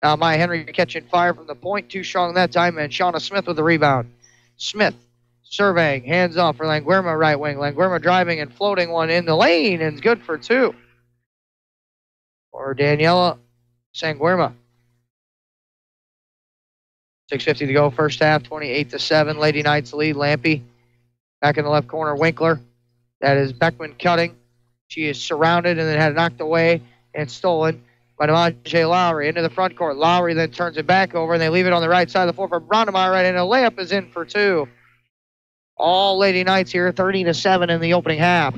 Now Maya Henry catching fire from the point. Too strong that time, and Shauna Smith with the rebound. Smith surveying. Hands off for Languerma right wing. Languerma driving and floating one in the lane, and it's good for 2. For Daniela Sanguerma. 6:50 to go, first half, 28-7. Lady Knights lead. Lampy back in the left corner. Winkler. That is Beckman cutting. She is surrounded and then had it knocked away and stolen by Demaje Lowry into the front court. Lowry then turns it back over, and they leave it on the right side of the floor for Brondemeyer, right, and a layup is in for 2. All Lady Knights here, 30-7 in the opening half.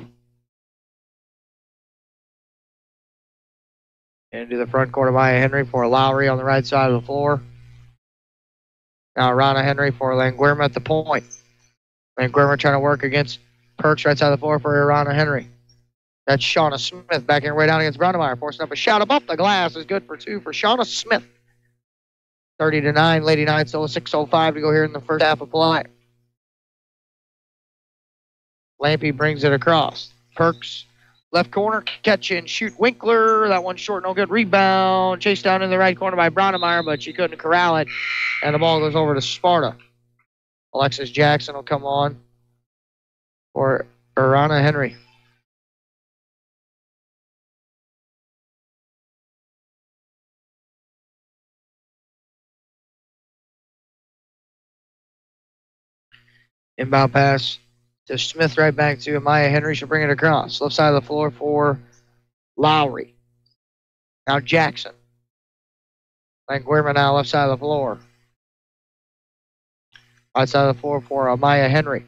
Into the front court of Maya Henry for Lowry on the right side of the floor. Now Rana Henry for Languerma at the point. Languerma trying to work against Perks right side of the floor for Rana Henry. That's Shauna Smith backing her way down against Brondemeyer, forcing up a shot above the glass. Is good for 2 for Shauna Smith. 30-9, Lady Knights, still 6:05 to go here in the first half of play. Lampy brings it across. Perks, left corner, catch and shoot Winkler. That one short, no good. Rebound, chased down in the right corner by Brondemeyer, but she couldn't corral it. And the ball goes over to Sparta. Alexis Jackson will come on for Irana Henry. Inbound pass to Smith, right back to Amaya Henry. She'll bring it across. Left side of the floor for Lowry. Now Jackson. Languerma now left side of the floor. Right side of the floor for Amaya Henry.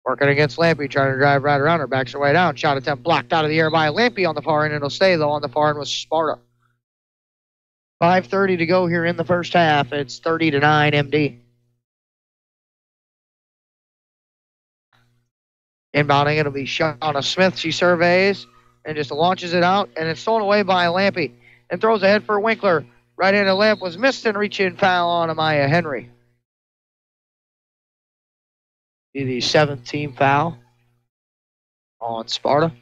Working against Lampy, trying to drive right around her. Backs her way down. Shot attempt blocked out of the air by Lampy on the far end. It'll stay, though, on the far end with Sparta. 5:30 to go here in the first half. It's 30-9 MD. Inbounding, it'll be Shauna Smith. She surveys and just launches it out, and it's stolen away by Lampy. And throws ahead for Winkler. Right into Lamp was missed, and reach-in foul on Amaya Henry. Be the 7th team foul on Sparta.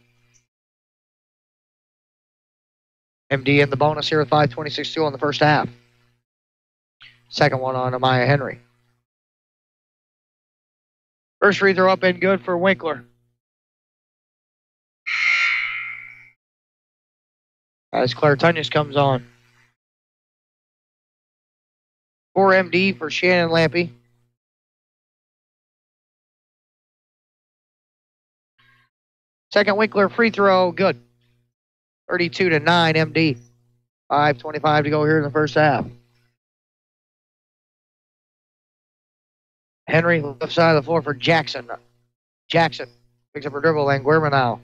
MD in the bonus here with 5:26-2 on the first half. Second one on Amaya Henry. First free throw up and good for Winkler. As Claire Tunyas comes on. For MD for Shannon Lampy. Second Winkler free throw, good. 32-9 MD. 5:25 to go here in the first half. Henry, left side of the floor for Jackson. Jackson picks up her dribble. Languerma now.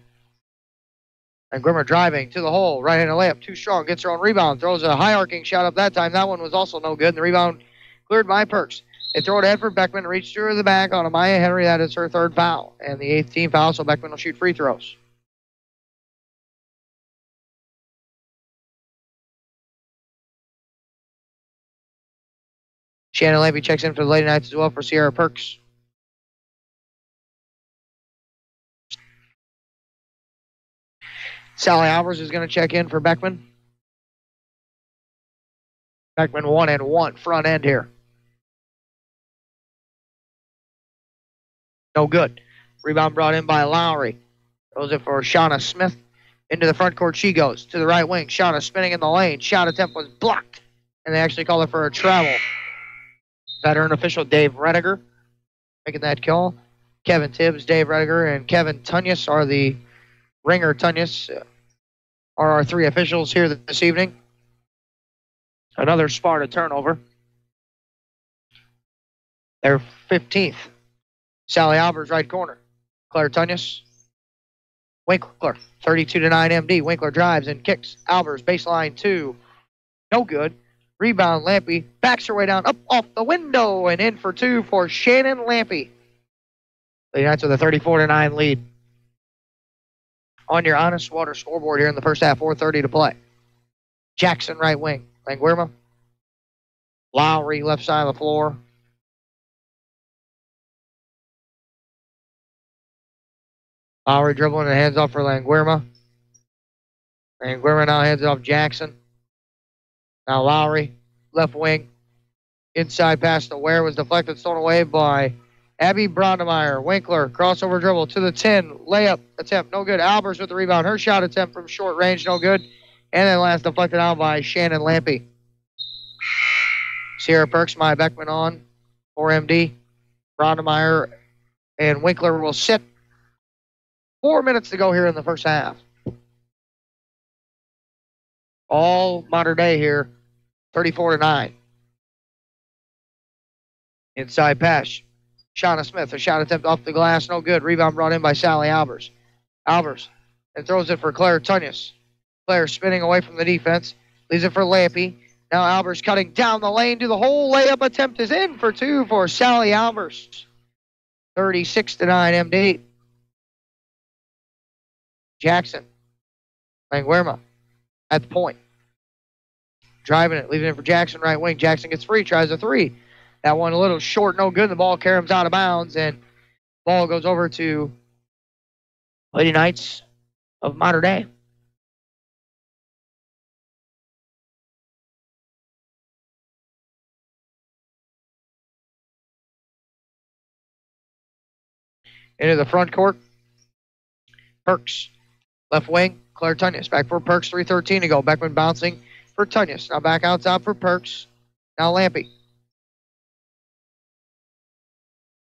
Languerma driving to the hole. Right-handed layup. Too strong. Gets her own rebound. Throws a high arcing shot up that time. That one was also no good. And the rebound cleared by Perks. They throw it ahead for Beckman, reach through the back on Amaya Henry. That is her third foul, and the 8th team foul, so Beckman will shoot free throws. Shannon Lampy checks in for the Lady Knights as well for Sierra Perks. Sally Albers is going to check in for Beckman. Beckman 1-1 front end here. No good. Rebound brought in by Lowry. Goes it for Shauna Smith. Into the front court she goes. To the right wing. Shauna spinning in the lane. Shot attempt was blocked. And they actually call it for a travel. Veteran official Dave Rediger making that call. Kevin Tibbs, Dave Rediger, and Kevin Tunyas are the Ringer Tunyas are our 3 officials here this evening. Another Sparta turnover. Their 15th. Sally Albers, right corner. Claire Tunyas. Winkler, 32-9 MD. Winkler drives and kicks. Albers, baseline 2. No good. Rebound, Lampy. Backs her way down, up off the window, and in for 2 for Shannon Lampy. Lady Knights with a 34-9 lead. On your Honest Water scoreboard here in the first half, 4:30 to play. Jackson, right wing. Languirma. Lowry, left side of the floor. Lowry dribbling and hands off for Languirma. Languirma now hands it off Jackson. Now Lowry, left wing. Inside pass to Ware was deflected, stolen away by Abby Brondemeyer. Winkler, crossover dribble to the 10. Layup attempt, no good. Albers with the rebound. Her shot attempt from short range, no good. And then last deflected out by Shannon Lampy. Sierra Perks, Maya Beckman on for MD. Brondemeyer and Winkler will sit. 4 minutes to go here in the first half. All modern day here, 34-9. Inside pass. Shauna Smith, a shot attempt off the glass, no good. Rebound brought in by Sally Albers. Albers, and throws it for Claire Tunyas. Claire spinning away from the defense, leaves it for Lampy. Now Albers cutting down the lane to the hole. Layup attempt is in for 2 for Sally Albers. 36-9 MD. Jackson. Languirma at the point. Driving it, leaving it for Jackson, right wing. Jackson gets free, tries a 3. That one a little short, no good. The ball caroms out of bounds, and ball goes over to Lady Knights of Modern Day. Into the front court. Perks. Left wing. Claire Tunyas. Back for Perks. 3:13 to go. Beckman bouncing for Tunyas. Now back out top for Perks. Now Lampy.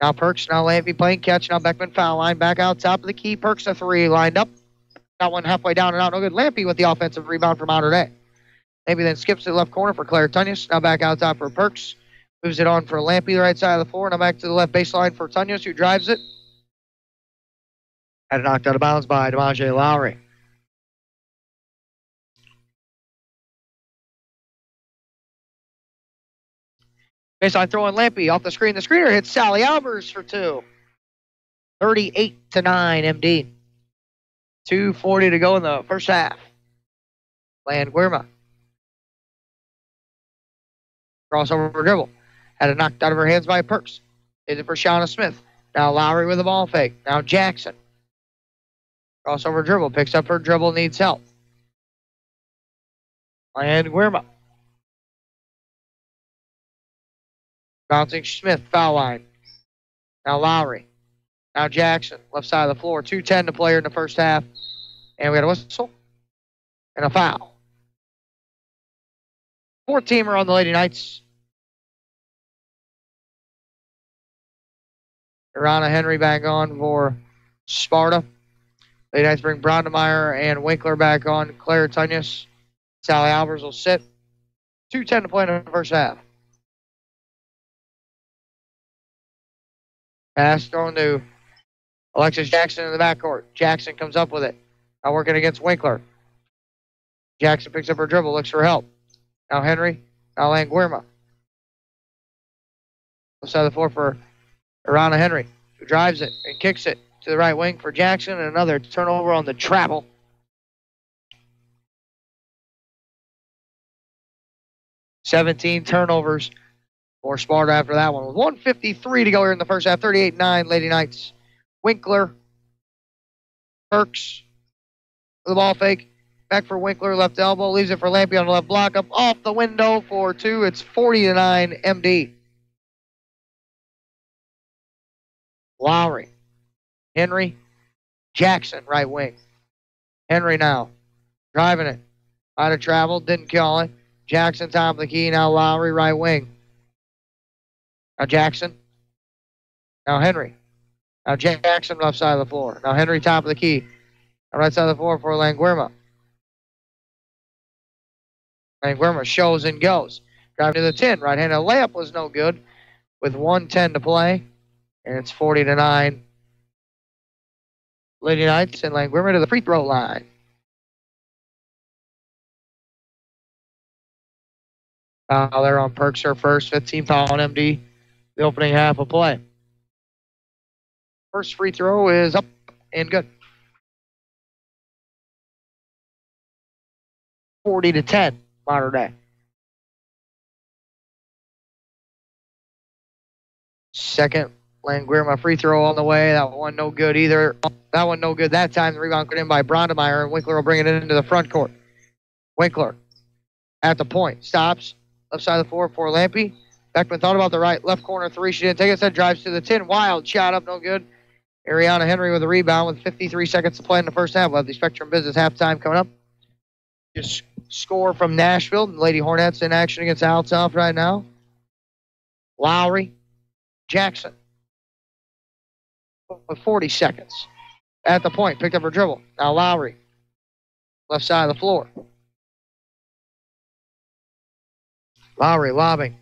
Now Perks. Now Lampy playing catch. Now Beckman foul line. Back out top of the key. Perks a 3 lined up. Got one halfway down and out. No good. Lampy with the offensive rebound from Outer Day. Lampy then skips to the left corner for Claire Tunyas. Now back out top for Perks. Moves it on for Lampy, the right side of the floor. Now back to the left baseline for Tunyas, who drives it. Had it knocked out of bounds by DeMonte Lowry. Baseline throwing Lampy off the screen. The screener hits Sally Albers for 2. 38-9 MD. 2:40 to go in the first half. Languirma. Crossover dribble. Had it knocked out of her hands by Perks. Hit it for Shauna Smith. Now Lowry with a ball fake. Now Jackson. Crossover dribble. Picks up her dribble. Needs help. Languirma. Bouncing Smith. Foul line. Now Lowry. Now Jackson. Left side of the floor. 2:10 to play in the first half. And we got a whistle. And a foul. 4-teamer on the Lady Knights. Irana Henry back on for Sparta. Lady Knights bring Brondemeyer and Winkler back on. Claire Tunyas. Sally Albers will sit. 2:10 to play in the first half. Pass thrown to Alexis Jackson in the backcourt. Jackson comes up with it. Now working against Winkler. Jackson picks up her dribble, looks for help. Now Henry. Now Languirma. Left side of the floor for Arana Henry, who drives it and kicks it to the right wing for Jackson, and another turnover on the travel. $17 turnovers for Sparta after that one. With 1:53 to go here in the first half. 38-9, Lady Knights. Winkler. Perks. The ball fake. Back for Winkler, left elbow. Leaves it for Lampy on the left block. Up off the window for 2. It's 40-9, MD. Lowry. Henry. Jackson, right wing. Henry now. Driving it. Out of travel. Didn't kill it. Jackson, top of the key. Now Lowry, right wing. Now Jackson. Now Henry. Now Jackson, left side of the floor. Now Henry, top of the key. Now right side of the floor for Languirma. Languirma shows and goes. Driving to the 10. Right-handed layup was no good with 1:10 to play. And it's 40-9. Lady Knights and Languirma to the free throw line. Foul there on Perks, her first. 15 foul on MD. The opening half of play. First free throw is up and good. 40-10, Mater Dei. Second Languirma free throw on the way. That one no good either. That one no good that time. The rebound put in by Brondemeyer, and Winkler will bring it into the front court. Winkler at the point. Stops. Left side of the floor for Lampy. Beckman thought about the left corner three. She didn't take it. Said drives to the 10. Wild shot up, no good. Ariana Henry with a rebound with 53 seconds to play in the first half. We'll have the Spectrum Business halftime coming up. Just score from Nashville. Lady Hornets in action against Altough right now. Lowry. Jackson. With 40 seconds. At the point. Picked up her dribble. Now Lowry. Left side of the floor. Lowry lobbing.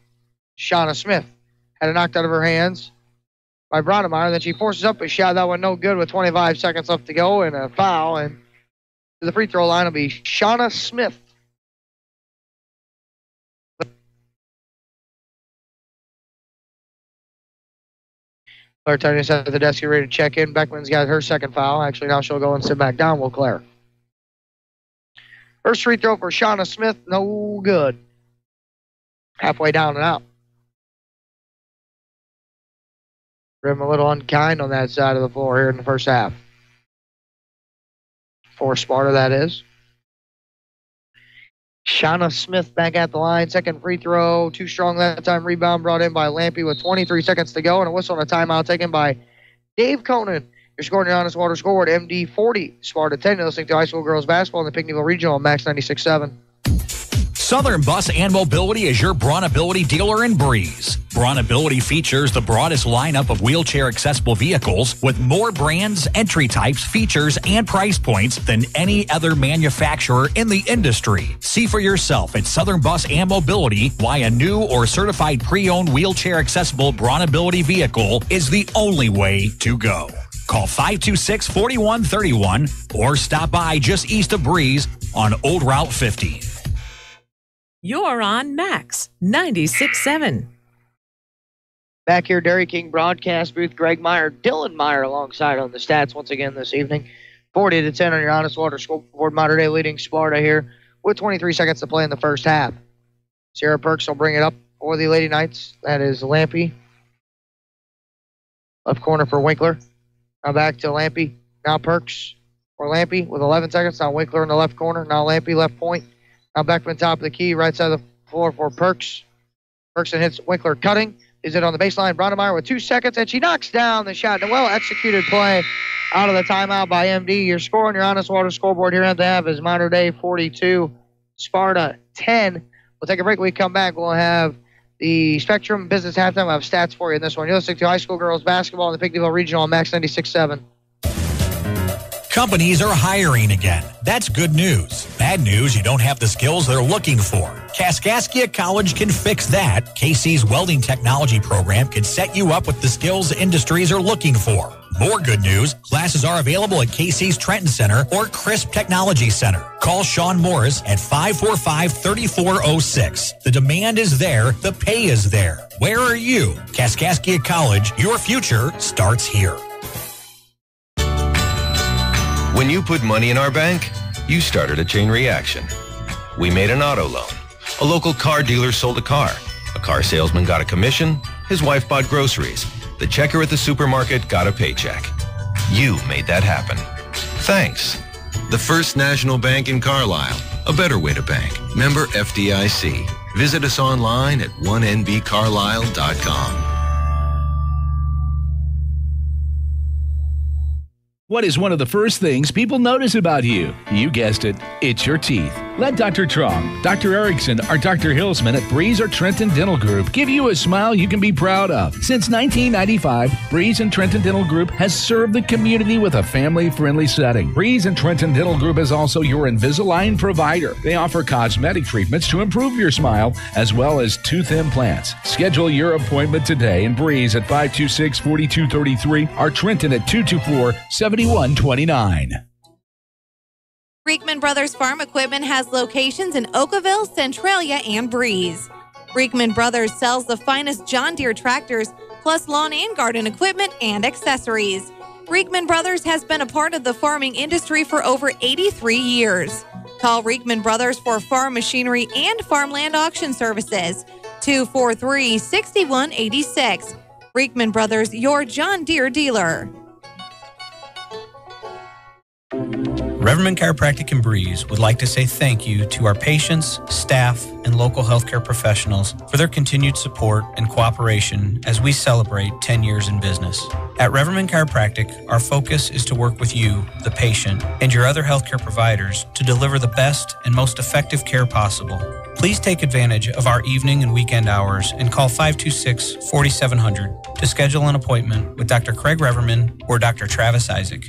Shauna Smith had it knocked out of her hands by Brondemeyer. Then she forces up a shot. That one no good with 25 seconds left to go and a foul. And to the free throw line will be Shauna Smith. Claire Titus at the desk, ready to check in. Beckman's got her second foul. Actually, now she'll go and sit back down, will Claire. First free throw for Shauna Smith, no good. Halfway down and out. Rim a little unkind on that side of the floor here in the first half. For Sparta, that is. Shauna Smith back at the line. Second free throw. Too strong that time. Rebound brought in by Lampy with 23 seconds to go. And a whistle and a timeout taken by Dave Conan. You're scoring your honest water scoreboard. MD 40. Sparta 10. You're listening to high school girls basketball in the Pinckneyville Regional on Max 96.7. Southern Bus and Mobility is your Braunability dealer in Breeze. Braunability features the broadest lineup of wheelchair-accessible vehicles with more brands, entry types, features, and price points than any other manufacturer in the industry. See for yourself at Southern Bus and Mobility why a new or certified pre-owned wheelchair-accessible Braunability vehicle is the only way to go. Call 526-4131 or stop by just east of Breeze on Old Route 50. You're on Max 96.7. Back here, Dairy King broadcast booth. Greg Meyer, Dylan Meyer alongside on the stats once again this evening. 40-10 on your honest water scoreboard. Mater Dei leading Sparta here with 23 seconds to play in the first half. Sarah Perks will bring it up for the Lady Knights. That is Lampy. Left corner for Winkler. Now back to Lampy. Now Perks for Lampy with 11 seconds. Now Winkler in the left corner. Now Lampy left point. Now Beckman top of the key, right side of the floor for Perks. Perkson hits Winkler cutting. Is it on the baseline? Brondemeyer with 2 seconds, and she knocks down the shot. A well-executed play out of the timeout by MD. Your score on your honest water scoreboard here at the half is Mater Dei 42, Sparta 10. We'll take a break. When we come back, we'll have the Spectrum Business halftime. We'll have stats for you in this one. You're listening to high school girls basketball in the Pinckneyville Regional on Max 96.7. Companies are hiring again. That's good news. Bad news, you don't have the skills they're looking for. Kaskaskia College can fix that. KC's welding technology program can set you up with the skills industries are looking for. More good news, classes are available at KC's Trenton Center or Crisp Technology Center. Call Sean Morris at 545-3406. The demand is there, the pay is there. Where are you? Kaskaskia College, your future starts here. When you put money in our bank, you started a chain reaction. We made an auto loan. A local car dealer sold a car. A car salesman got a commission. His wife bought groceries. The checker at the supermarket got a paycheck. You made that happen. Thanks. The First National Bank in Carlisle. A better way to bank. Member FDIC. Visit us online at 1nbcarlisle.com. What is one of the first things people notice about you? You guessed it, it's your teeth. Let Dr. Trong, Dr. Erickson, or Dr. Hilsman at Breeze or Trenton Dental Group give you a smile you can be proud of. Since 1995, Breeze and Trenton Dental Group has served the community with a family-friendly setting. Breeze and Trenton Dental Group is also your Invisalign provider. They offer cosmetic treatments to improve your smile, as well as tooth implants. Schedule your appointment today in Breeze at 526-4233 or Trenton at 224-7129. Reekman Brothers Farm Equipment has locations in Oakville, Centralia, and Breeze. Reekman Brothers sells the finest John Deere tractors, plus lawn and garden equipment and accessories. Reekman Brothers has been a part of the farming industry for over 83 years. Call Reekman Brothers for farm machinery and farmland auction services. 243-6186. Reekman Brothers, your John Deere dealer. Reverman Chiropractic in Breeze would like to say thank you to our patients, staff, and local healthcare professionals for their continued support and cooperation as we celebrate 10 years in business. At Reverman Chiropractic, our focus is to work with you, the patient, and your other healthcare providers to deliver the best and most effective care possible. Please take advantage of our evening and weekend hours and call 526-4700 to schedule an appointment with Dr. Craig Reverman or Dr. Travis Isaac.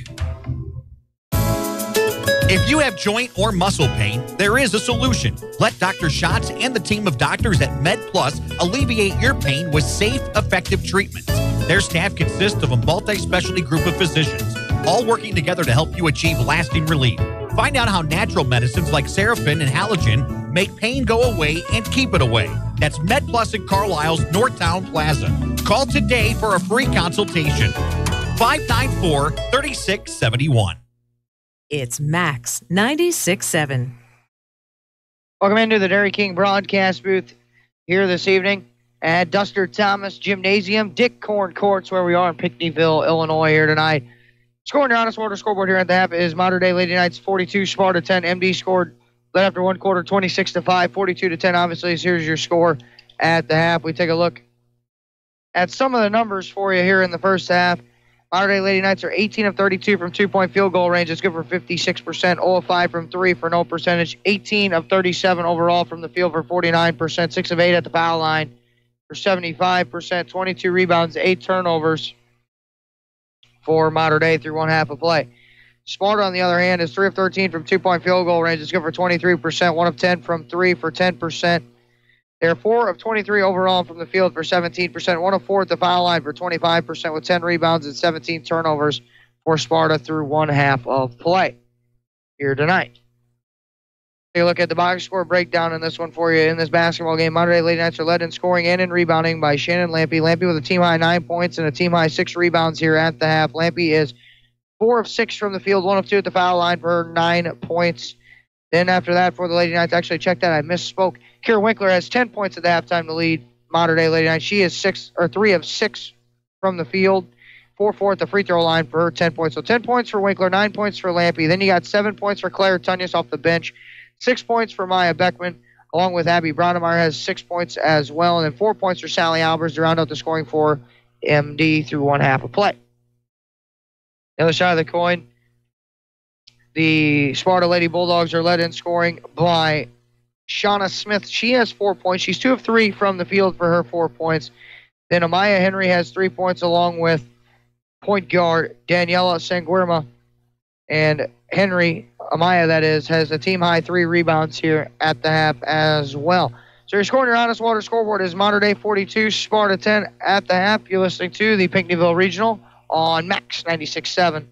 If you have joint or muscle pain, there is a solution. Let Dr. Schatz and the team of doctors at MedPlus alleviate your pain with safe, effective treatments. Their staff consists of a multi-specialty group of physicians, all working together to help you achieve lasting relief. Find out how natural medicines like Seraphin and Halogen make pain go away and keep it away. That's MedPlus in Carlisle's Northtown Plaza. Call today for a free consultation. 594-3671. It's Max 96.7. Welcome into the Dairy King broadcast booth here this evening at Duster Thomas Gymnasium, Dick Corn Courts, where we are in Pinckneyville, Illinois here tonight. Scoring your honest water scoreboard here at the half is Mater Dei Lady Knights 42, Sparta 10. MD scored led after one quarter 26-5, 42-10. Obviously, here's your score at the half. We take a look at some of the numbers for you here in the first half. Mater Dei Lady Knights are 18 of 32 from two-point field goal range. It's good for 56%. 0 of 5 from 3 for no percentage. 18 of 37 overall from the field for 49%. 6 of 8 at the foul line for 75%. 22 rebounds, 8 turnovers for Mater Dei through one half of play. Sparta, on the other hand, is 3 of 13 from two-point field goal range. It's good for 23%. 1 of 10 from 3 for 10%. They're 4 of 23 overall from the field for 17%. 1 of 4 at the foul line for 25% with 10 rebounds and 17 turnovers for Sparta through one half of play here tonight. Take a look at the box score breakdown in this one for you. In this basketball game, Mater Dei Lady Knights are led in scoring and in rebounding by Shannon Lampe. Lampe with a team-high 9 points and a team-high 6 rebounds here at the half. Lampe is 4 of 6 from the field, 1 of 2 at the foul line for 9 points. Then after that, for the Lady Knights, actually check that, I misspoke. Kira Winkler has 10 points at the halftime to lead Mater Dei Lady Knights. She is 3 of 6 from the field, 4-4 at the free throw line for her 10 points. So 10 points for Winkler, 9 points for Lampe. Then you got 7 points for Claire Tunyas off the bench, 6 points for Maya Beckman, along with Abby Braunemeyer has 6 points as well, and then 4 points for Sally Albers to round out the scoring for MD through one half of play. The other side of the coin, the Sparta Lady Bulldogs are led in scoring by Shauna Smith. She has 4 points. She's 2 of 3 from the field for her 4 points. Then Amaya Henry has 3 points along with point guard Daniela Sanguirma. And Henry Amaya, that is, has a team-high 3 rebounds here at the half as well. So your score on your Honest Water scoreboard is Mater Dei 42, Sparta 10 at the half. You're listening to the Pinckneyville Regional on Max 96.7.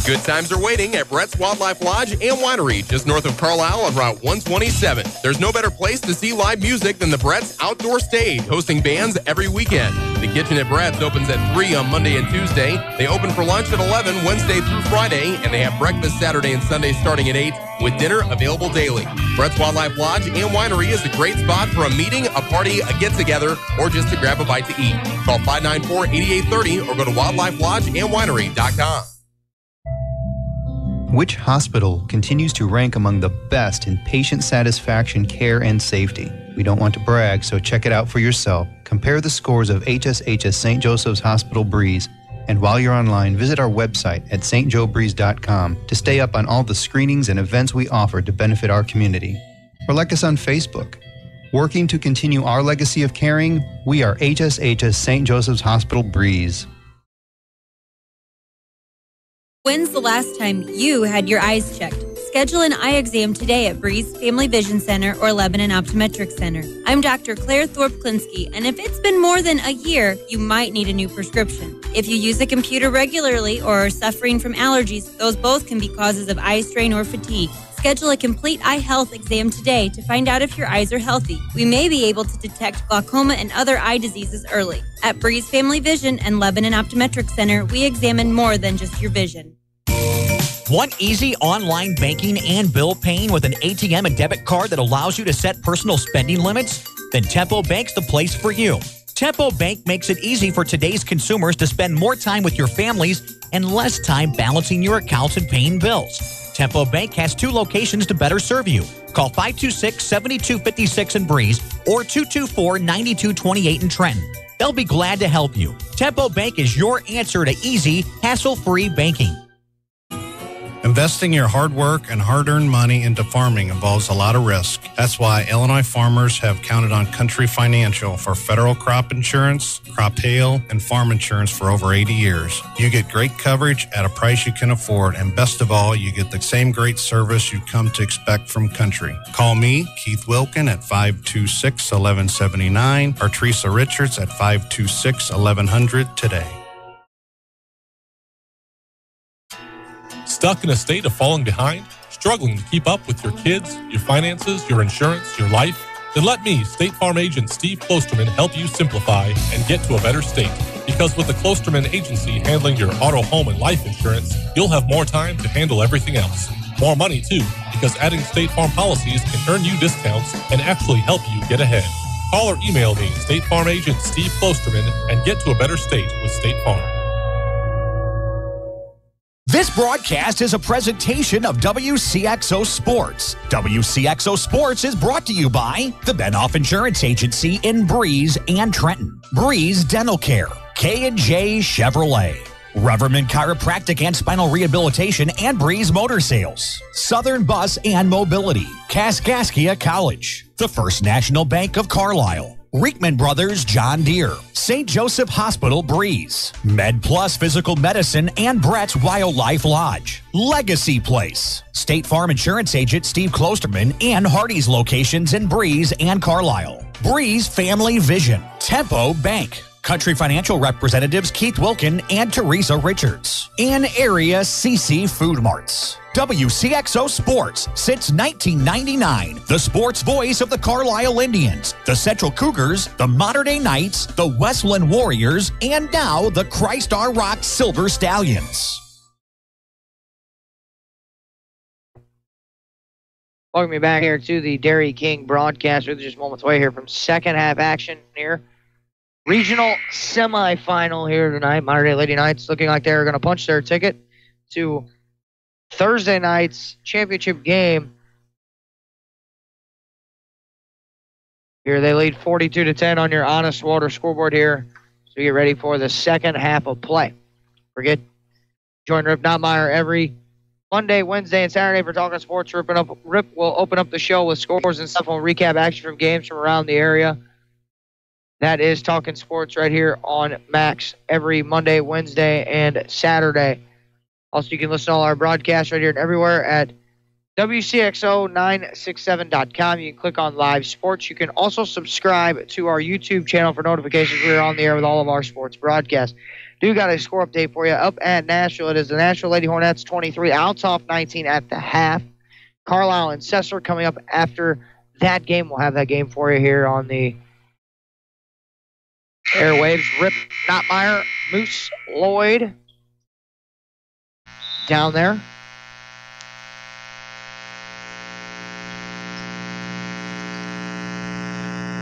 Good times are waiting at Brett's Wildlife Lodge and Winery, just north of Carlisle on Route 127. There's no better place to see live music than the Brett's Outdoor Stage, hosting bands every weekend. The kitchen at Brett's opens at 3 on Monday and Tuesday. They open for lunch at 11 Wednesday through Friday, and they have breakfast Saturday and Sunday starting at 8, with dinner available daily. Brett's Wildlife Lodge and Winery is a great spot for a meeting, a party, a get-together, or just to grab a bite to eat. Call 594-8830 or go to wildlifelodgeandwinery.com. Which hospital continues to rank among the best in patient satisfaction, care, and safety? We don't want to brag, so check it out for yourself. Compare the scores of HSHS St. Joseph's Hospital Breeze. And while you're online, visit our website at stjoebreeze.com to stay up on all the screenings and events we offer to benefit our community. Or like us on Facebook. Working to continue our legacy of caring, we are HSHS St. Joseph's Hospital Breeze. When's the last time you had your eyes checked? Schedule an eye exam today at Breeze Family Vision Center or Lebanon Optometric Center. I'm Dr. Claire Thorpe-Klinsky, and if it's been more than a year, you might need a new prescription. If you use a computer regularly or are suffering from allergies, those both can be causes of eye strain or fatigue. Schedule a complete eye health exam today to find out if your eyes are healthy. We may be able to detect glaucoma and other eye diseases early. At Breeze Family Vision and Lebanon Optometric Center, we examine more than just your vision. Want easy online banking and bill paying with an ATM and debit card that allows you to set personal spending limits? Then Tempo Bank's the place for you. Tempo Bank makes it easy for today's consumers to spend more time with your families and less time balancing your accounts and paying bills. Tempo Bank has 2 locations to better serve you. Call 526-7256 in Breeze or 224-9228 in Trenton. They'll be glad to help you. Tempo Bank is your answer to easy, hassle-free banking. Investing your hard work and hard-earned money into farming involves a lot of risk. That's why Illinois farmers have counted on Country Financial for federal crop insurance, crop hail, and farm insurance for over 80 years. You get great coverage at a price you can afford, and best of all, you get the same great service you've come to expect from Country. Call me, Keith Wilkin, at 526-1179 or Teresa Richards at 526-1100 today. Stuck in a state of falling behind? Struggling to keep up with your kids, your finances, your insurance, your life? Then let me, State Farm agent Steve Klosterman, help you simplify and get to a better state. Because with the Klosterman Agency handling your auto, home, and life insurance, you'll have more time to handle everything else. More money, too, because adding State Farm policies can earn you discounts and actually help you get ahead. Call or email me, State Farm agent Steve Klosterman, and get to a better state with State Farm. This broadcast is a presentation of WCXO Sports. WCXO Sports is brought to you by the Benoff Insurance Agency in Breeze and Trenton, Breeze Dental Care, K&J Chevrolet, Reverman Chiropractic and Spinal Rehabilitation and Breeze Motor Sales, Southern Bus and Mobility, Kaskaskia College, the First National Bank of Carlisle, Reekman Brothers John Deere, St. Joseph Hospital Breeze, Med Plus Physical Medicine and Brett's Wildlife Lodge, Legacy Place, State Farm Insurance Agent Steve Klosterman and Hardy's locations in Breeze and Carlisle, Breeze Family Vision, Tempo Bank, Country Financial representatives Keith Wilkin and Teresa Richards, and Area CC Food Marts. WCXO Sports since 1999. The sports voice of the Carlisle Indians, the Central Cougars, the Mater Dei Knights, the Westland Warriors, and now the Christ Our Rock Silver Stallions. Welcome you back here to the Dairy King broadcast. We're just moments away here from second half action here. Regional semifinal here tonight. Mater Dei Lady Knights looking like they're going to punch their ticket to Thursday night's championship game. Here they lead 42-10 on your Honest Water scoreboard here. So get ready for the second half of play. Forget, join Rip Notmeyer every Monday, Wednesday, and Saturday for Talking Sports. Rip will open up the show with scores and stuff. We'll recap action from games from around the area. That is Talking Sports right here on Max every Monday, Wednesday, and Saturday. Also, you can listen to all our broadcasts right here and everywhere at WCXO967.com. You can click on live sports. You can also subscribe to our YouTube channel for notifications. We're on the air with all of our sports broadcasts. Do got a score update for you. Up at Nashville, it is the Nashville Lady Hornets 23, Altoff 19 at the half. Carlisle and Cessler coming up after that game. We'll have that game for you here on the airwaves. Rip Notmeyer, Moose Lloyd down there.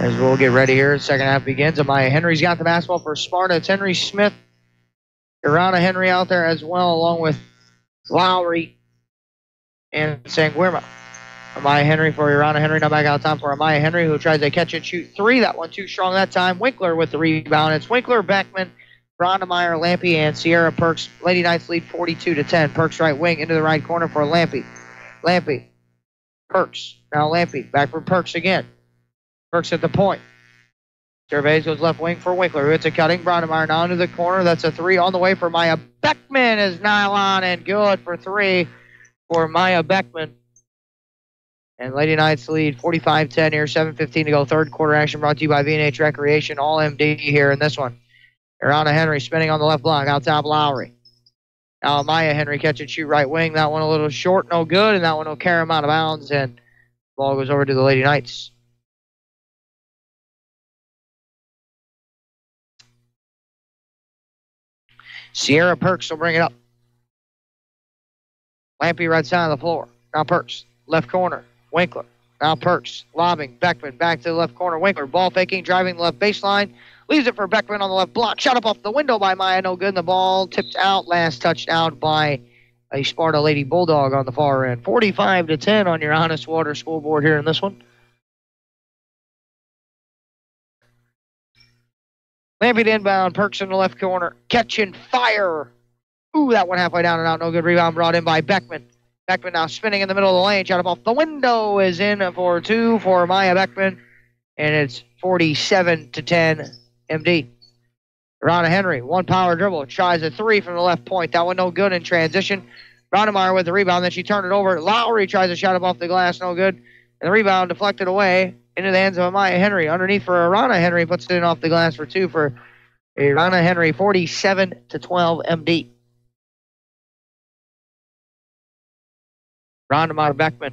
As we'll get ready here, second half begins. Amaya Henry's got the basketball for Sparta. It's Henry Smith, Irana Henry out there as well, along with Lowry and Sanguirma. Amaya Henry for Irana Henry. Now back out time for Amaya Henry, who tries to catch and shoot three. That one too strong that time. Winkler with the rebound. It's Winkler, Beckman, Brondemeyer, Lampy, and Sierra Perks. Lady Knights lead 42-10. Perks right wing into the right corner for Lampy. Lampy, Perks. Now Lampy, back for Perks again. Perks at the point. Gervais goes left wing for Winkler, who hits a cutting. Brondemeyer now into the corner. That's a three on the way for Maya Beckman. Is nylon and good for three for Maya Beckman. And Lady Knights lead 45-10 here. 7:15 to go. Third quarter action brought to you by V&H Recreation. All MD here in this one. Irana Henry spinning on the left block. Out top Lowry. Now Maya Henry catch and shoot right wing. That one a little short, no good. And that one will carry him out of bounds. And the ball goes over to the Lady Knights. Sierra Perks will bring it up. Lampy right side of the floor. Now Perks. Left corner. Winkler. Now Perks. Lobbing. Beckman back to the left corner. Winkler ball faking. Driving the left baseline. Leaves it for Beckman on the left block. Shot up off the window by Maya. No good. And the ball tipped out. Last touched out by a Sparta Lady Bulldog on the far end. 45-10 on your Honest Water scoreboard here in this one. Lampy to inbound. Perks in the left corner. Catch and fire. Ooh, that one halfway down and out. No good. Rebound brought in by Beckman. Beckman now spinning in the middle of the lane. Shot up off the window. Is in for two for Maya Beckman. And it's 47-10 MD. Irana Henry. One power dribble. Tries a three from the left point. That one no good in transition. Brondemeyer with the rebound. Then she turned it over. Lowry tries a shot up off the glass. No good. And the rebound deflected away into the hands of Amaya Henry. Underneath for Irana Henry. Puts it in off the glass for two for Irana Henry. 47-12 MD. Brondemeyer Beckman.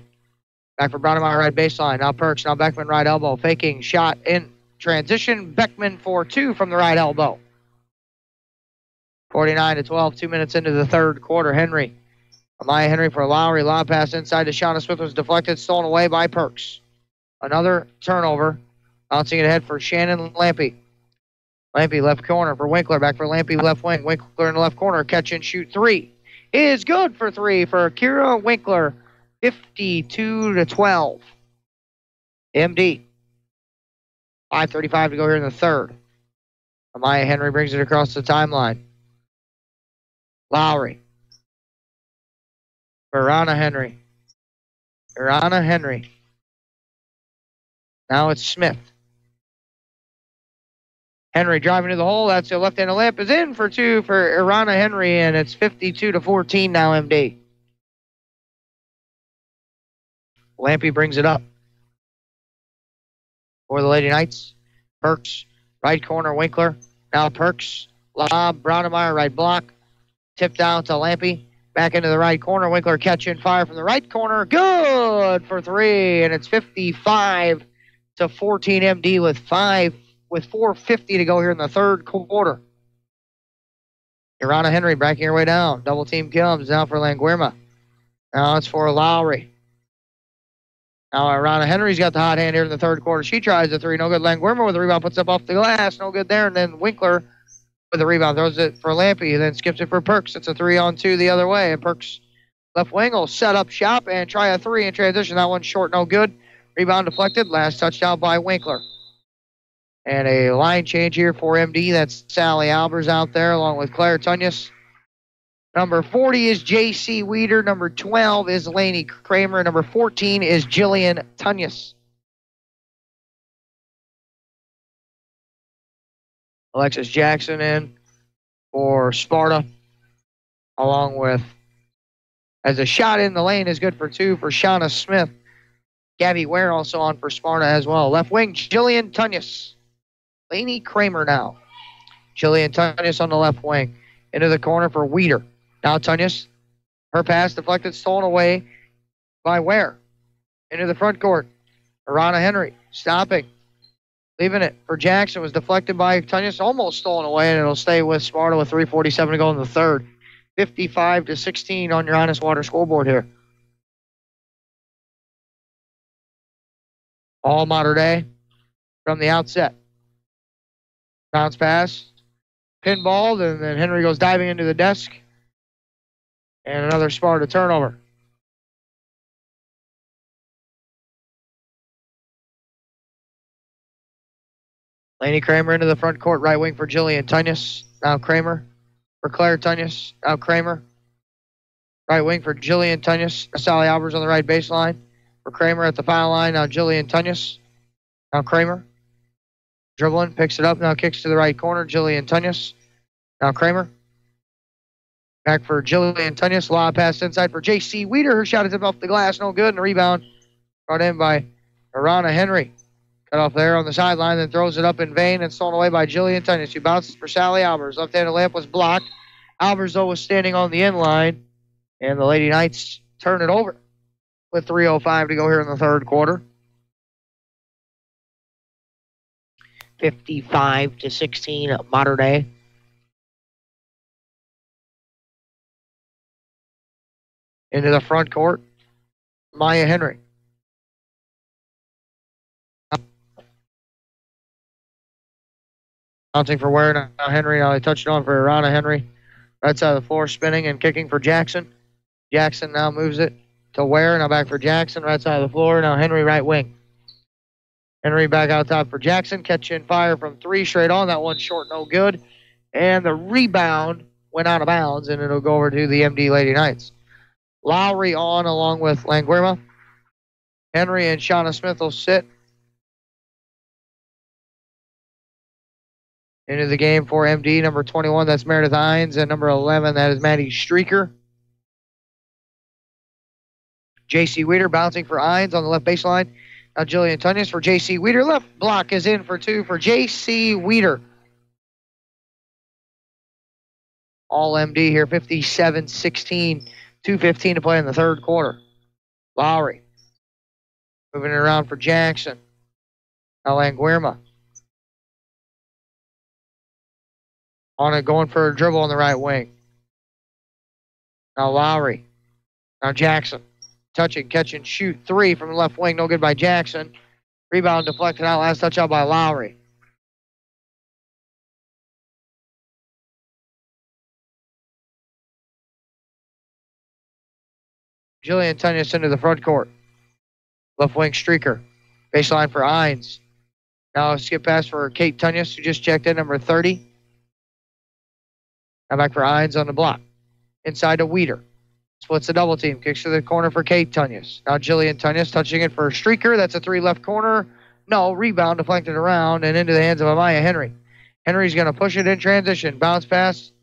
Back for Brondemeyer right baseline. Now Perks. Now Beckman right elbow. Faking shot in transition. Beckman for two from the right elbow. 49-12. 2 minutes into the third quarter. Henry. Amaya Henry for Lowry. Lob pass inside to Shauna Smith was deflected. Stolen away by Perks. Another turnover. Bouncing it ahead for Shannon Lampy. Lampy left corner for Winkler. Back for Lampy left wing. Winkler in the left corner. Catch and shoot three. Is good for three for Kira Winkler. 52-12. MD. 5:35 to go here in the third. Amaya Henry brings it across the timeline. Lowry. Irana Henry. Irana Henry. Now it's Smith. Henry driving to the hole. That's the left-handed layup. Is in for two for Irana Henry, and it's 52-14 now, MD. Lampy brings it up for the Lady Knights. Perks, right corner, Winkler. Now Perks, lob, Brondemeyer, right block. Tipped down to Lampy. Back into the right corner. Winkler catch and fire from the right corner. Good for three, and it's 55-14 MD with 4:50 to go here in the third quarter. Irana Henry backing her way down. Double team comes now for Languirma. Now it's for Lowry. Now Irana Henry's got the hot hand here in the third quarter. She tries the three. No good. Languirma with the rebound. Puts up off the glass. No good there. And then Winkler with the rebound. Throws it for Lampy. Then skips it for Perks. It's a 3-on-2 the other way. And Perks left wing will set up shop and try a three in transition. That one's short. No good. Rebound deflected. Last touchdown by Winkler. And a line change here for MD. That's Sally Albers out there along with Claire Tunyas. Number 40 is J.C. Weeder. Number 12 is Lainey Kramer. Number 14 is Jillian Tunyas. Alexis Jackson in for Sparta, along with As a shot in the lane is good for 2 for Shauna Smith. Gabby Ware also on for Sparta as well. Left wing, Jillian Tunyas. Lainey Kramer now. Jillian Tunyas on the left wing. Into the corner for Weeder. Now Tunyas. Her pass deflected, stolen away by Ware. Into the front court. Arana Henry stopping. Leaving it for Jackson. Was deflected by Tunyas. Almost stolen away, and it'll stay with Sparta with 3:47 to go in the third. 55-16 on your Honest Water scoreboard here. All Mater Dei from the outset. Bounce pass. Pinballed, and then Henry goes diving into the desk. And another Sparta turnover. Lainey Kramer into the front court, right wing for Jillian Tunyas. Now Kramer for Claire Tunyas. Now Kramer. Right wing for Jillian Tunyas. Sally Albers on the right baseline for Kramer at the foul line. Now Jillian Tunyas. Now Kramer. Dribbling, picks it up, now kicks to the right corner. Jillian Tunyas. Now Kramer. Back for Jillian Tunyas. Lob pass inside for J.C. Weeder. Her shot is up off the glass, no good. And the rebound brought in by Arana Henry. Cut off there on the sideline, then throws it up in vain and stolen away by Jillian Tunyas. She bounces for Sally Albers. Left-handed layup was blocked. Albers, though, was standing on the end line. And the Lady Knights turn it over with 3:05 to go here in the third quarter. 55-16 Mater Dei. Into the front court, Maya Henry. Bouncing for Ware now Henry. Now they touched it on for Arana Henry. Right side of the floor, spinning and kicking for Jackson. Jackson now moves it to Ware. Now back for Jackson. Right side of the floor. Now Henry right wing. Henry back out top for Jackson. Catch and fire from 3 straight on. That one short, no good. And the rebound went out of bounds, and it'll go over to the MD Lady Knights. Lowry on along with Languirma. Henry and Shauna Smith will sit into the game for MD. Number 21, that's Meredith Hines. And number 11, that is Maddie Streaker. J.C. Weeder bouncing for Hines on the left baseline. Now Jillian Tunyas for J.C. Weeder. Left block is in for 2 for J.C. Weeder. All MD here, 57-16. 2:15 to play in the third quarter. Lowry. Moving it around for Jackson. Now Languirma. On it, going for a dribble on the right wing. Now Lowry. Now Jackson. Touching, catch, and shoot 3 from the left wing. No good by Jackson. Rebound deflected out. Last touch out by Lowry. Jillian Tunyas into the front court. Left wing Streaker. Baseline for Hines. Now a skip pass for Kate Tunyas, who just checked in, number 30. Now back for Hines on the block. Inside to Weeder. Splits the double team. Kicks to the corner for Kate Tunyas. Now Jillian Tunyas touching it for Streaker. That's a 3 left corner. No, rebound deflected around and into the hands of Amaya Henry. Henry's going to push it in transition. Bounce pass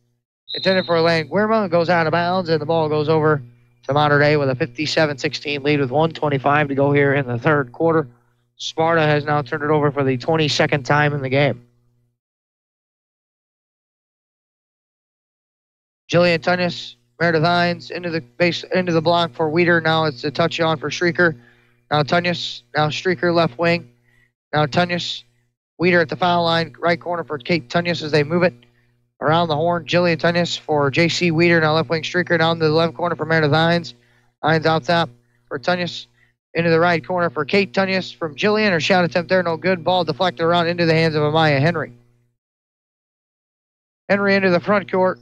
intended for Languirma. Goes out of bounds, and the ball goes over to Mater Dei with a 57-16 lead with 1:25 to go here in the third quarter. Sparta has now turned it over for the 22nd time in the game. Jillian Tunyas, Meredith Hines into the block for Weeder. Now it's a touch on for Streaker. Now Tunyas, now Streaker left wing. Now Tunyas, Weeder at the foul line, right corner for Kate Tunyas as they move it around the horn. Jillian Tunyas for J.C. Weeder. Now left wing Streaker down to the left corner for Meredith Hines. Hines out top for Tunyas. Into the right corner for Kate Tunyas from Jillian. Her shot attempt there, no good. Ball deflected around into the hands of Amaya Henry. Henry into the front court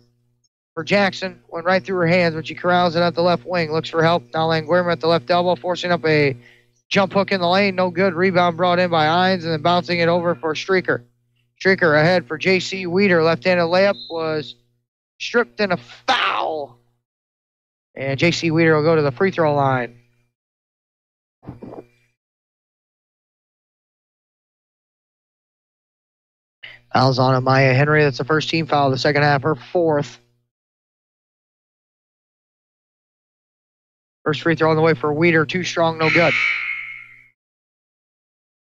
for Jackson. Went right through her hands, but she corrals it at the left wing. Looks for help. Now Languirma at the left elbow, forcing up a jump hook in the lane. No good. Rebound brought in by Hines, and then bouncing it over for Streaker. Streaker ahead for J.C. Weeder. Left-handed layup was stripped and a foul. And J.C. Weeder will go to the free throw line. Fouls on Amaya Henry. That's the first team foul of the second half, her 4th. First free throw on the way for Weeder. Too strong, no good.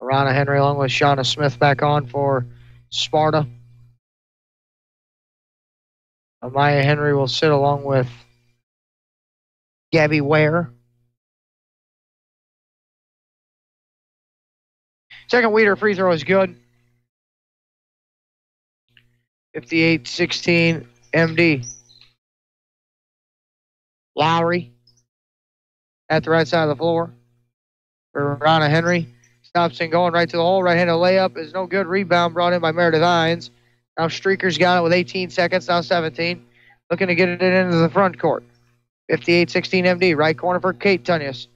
Arana Henry along with Shauna Smith back on for Sparta. Amaya Henry will sit along with Gabby Ware. Second Weeder free throw is good. 58-16 MD. Lowry at the right side of the floor for Rana Henry. Stops and going right to the hole. Right-handed layup is no good. Rebound brought in by Meredith Hines. Now Streaker's got it with 18 seconds, now 17. Looking to get it into the front court. 58-16 MD. Right corner for Kate Tunyas.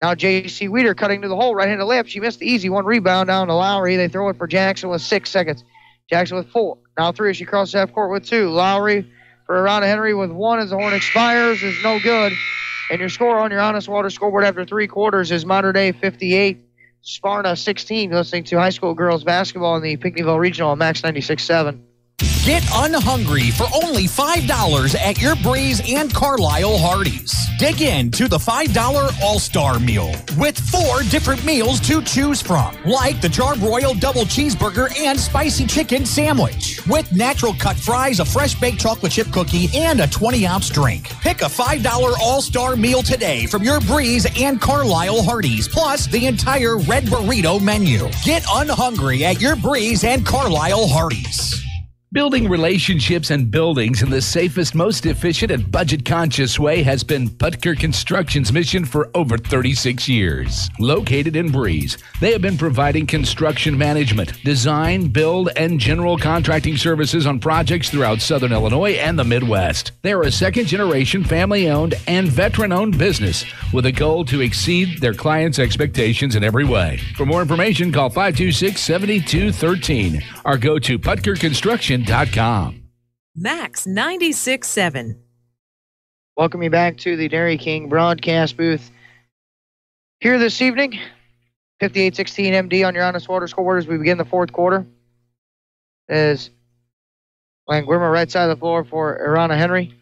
Now J.C. Weeder cutting to the hole. Right-handed layup. She missed the easy one. Rebound down to Lowry. They throw it for Jackson with 6 seconds. Jackson with 4. Now 3 as she crosses half court with 2. Lowry for Arana Henry with 1 as the horn expires is no good. And your score on your Honest Water scoreboard after 3 quarters is Mater Dei 58, Sparta 16. Listening to high school girls basketball in the Pinckneyville Regional on Max 96.7. Get unhungry for only $5 at your Breeze and Carlisle Hardee's. Dig into the $5 All-Star Meal with 4 different meals to choose from, like the Charbroiled Double Cheeseburger and Spicy Chicken Sandwich, with natural cut fries, a fresh baked chocolate chip cookie, and a 20-ounce drink. Pick a $5 All-Star Meal today from your Breeze and Carlisle Hardee's, plus the entire Red Burrito menu. Get unhungry at your Breeze and Carlisle Hardee's. Building relationships and buildings in the safest, most efficient, and budget-conscious way has been Putker Construction's mission for over 36 years. Located in Breeze, they have been providing construction management, design, build, and general contracting services on projects throughout Southern Illinois and the Midwest. They are a second-generation, family-owned, and veteran-owned business with a goal to exceed their clients' expectations in every way. For more information, call 526-7213 or go to PutkerConstruction.com. Max 96.7. Welcome you back to the Dairy King broadcast booth here this evening. 58-16 MD on your Honest Water scoreboard as we begin the fourth quarter. Is Langwimmer right side of the floor for Arana Henry.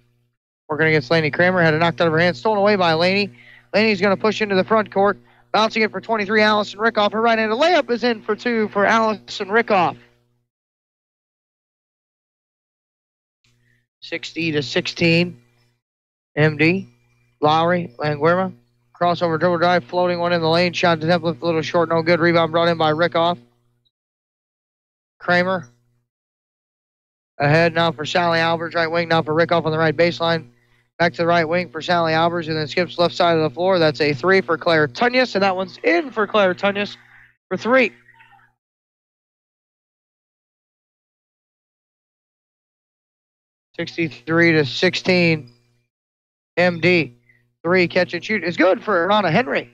Working against Laney Kramer. Had it knocked out of her hand. Stolen away by Laney. Laney's going to push into the front court. Bouncing it for 23, Allison Rickoff. Her right-handed layup is in for 2 for Allison Rickoff. 60-16 MD. Lowry, Langwimmer. Crossover dribble drive, floating one in the lane. Shot to template, a little short, no good. Rebound brought in by Rickoff. Kramer. Ahead now for Sally Albers, right wing now for Rickoff on the right baseline. Back to the right wing for Sally Albers, and then skips left side of the floor. That's a 3 for Claire Tunyas, and that one's in for Claire Tunyas for 3. (63-16) MD. 3 catch and shoot is good for Arana Henry.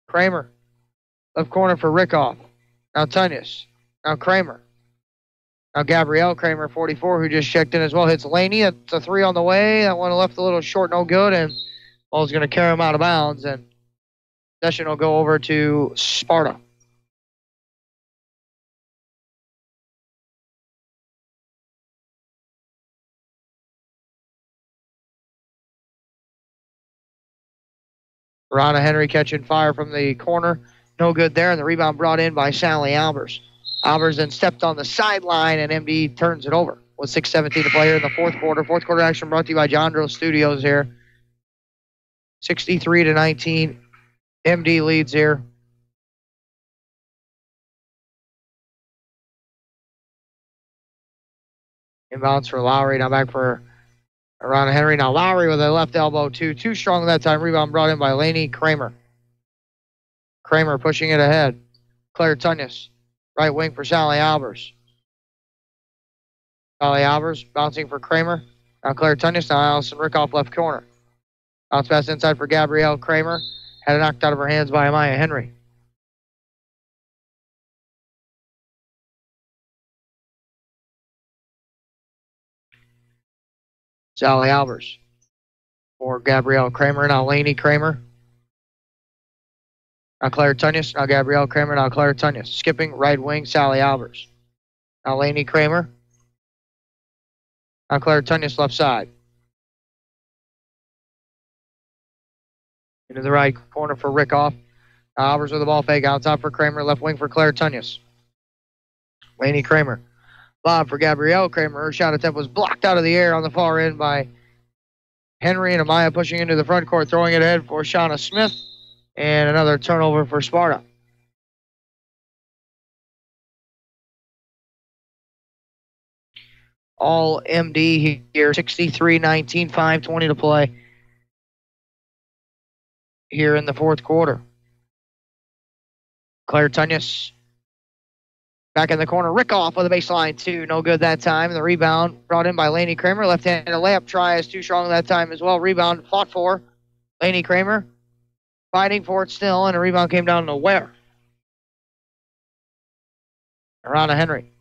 Kramer. Left corner for Rickoff. Now Tunyas. Now Kramer. Now Gabrielle Kramer, 44, who just checked in as well. Hits Laney. That's a 3 on the way. That one left a little short, no good. And ball's going to carry him out of bounds. And possession will go over to Sparta. Rana Henry catching fire from the corner. No good there, and the rebound brought in by Sally Albers. Albers then stepped on the sideline, and MD turns it over with 6:17 to play here in the fourth quarter. Fourth quarter action brought to you by Jondro Studios here. 63-19. MD leads here. Inbounds for Lowry. Now back for Arana Henry. Now Lowry with a left elbow, too strong that time. Rebound brought in by Laney Kramer. Kramer pushing it ahead. Claire Tunyas. Right wing for Sally Albers. Sally Albers bouncing for Kramer. Now Claire Tunyas. Now Allison Rickoff left corner. Bounce pass inside for Gabrielle Kramer. Had it knocked out of her hands by Amaya Henry. Sally Albers for Gabrielle Kramer. Now Laney Kramer. Now Claire Tunyas. Now Gabrielle Kramer. Now Claire Tunyas. Skipping right wing, Sally Albers. Now Laney Kramer. Now Claire Tunyas left side. Into the right corner for Rickoff. Albers with the ball fake out top for Kramer. Left wing for Claire Tunyas. Laney Kramer. Lob for Gabrielle Kramer. Her shot attempt was blocked out of the air on the far end by Henry, and Amaya pushing into the front court, throwing it ahead for Shauna Smith. And another turnover for Sparta. All MD here, 63-19, 5:20 to play here in the fourth quarter. Claire Tunyas back in the corner. Rickoff with a baseline two. No good that time. The rebound brought in by Laney Kramer. Left-handed layup try is too strong that time as well. Rebound fought for. Laney Kramer fighting for it still, and a rebound came down to Ware. Around to Henry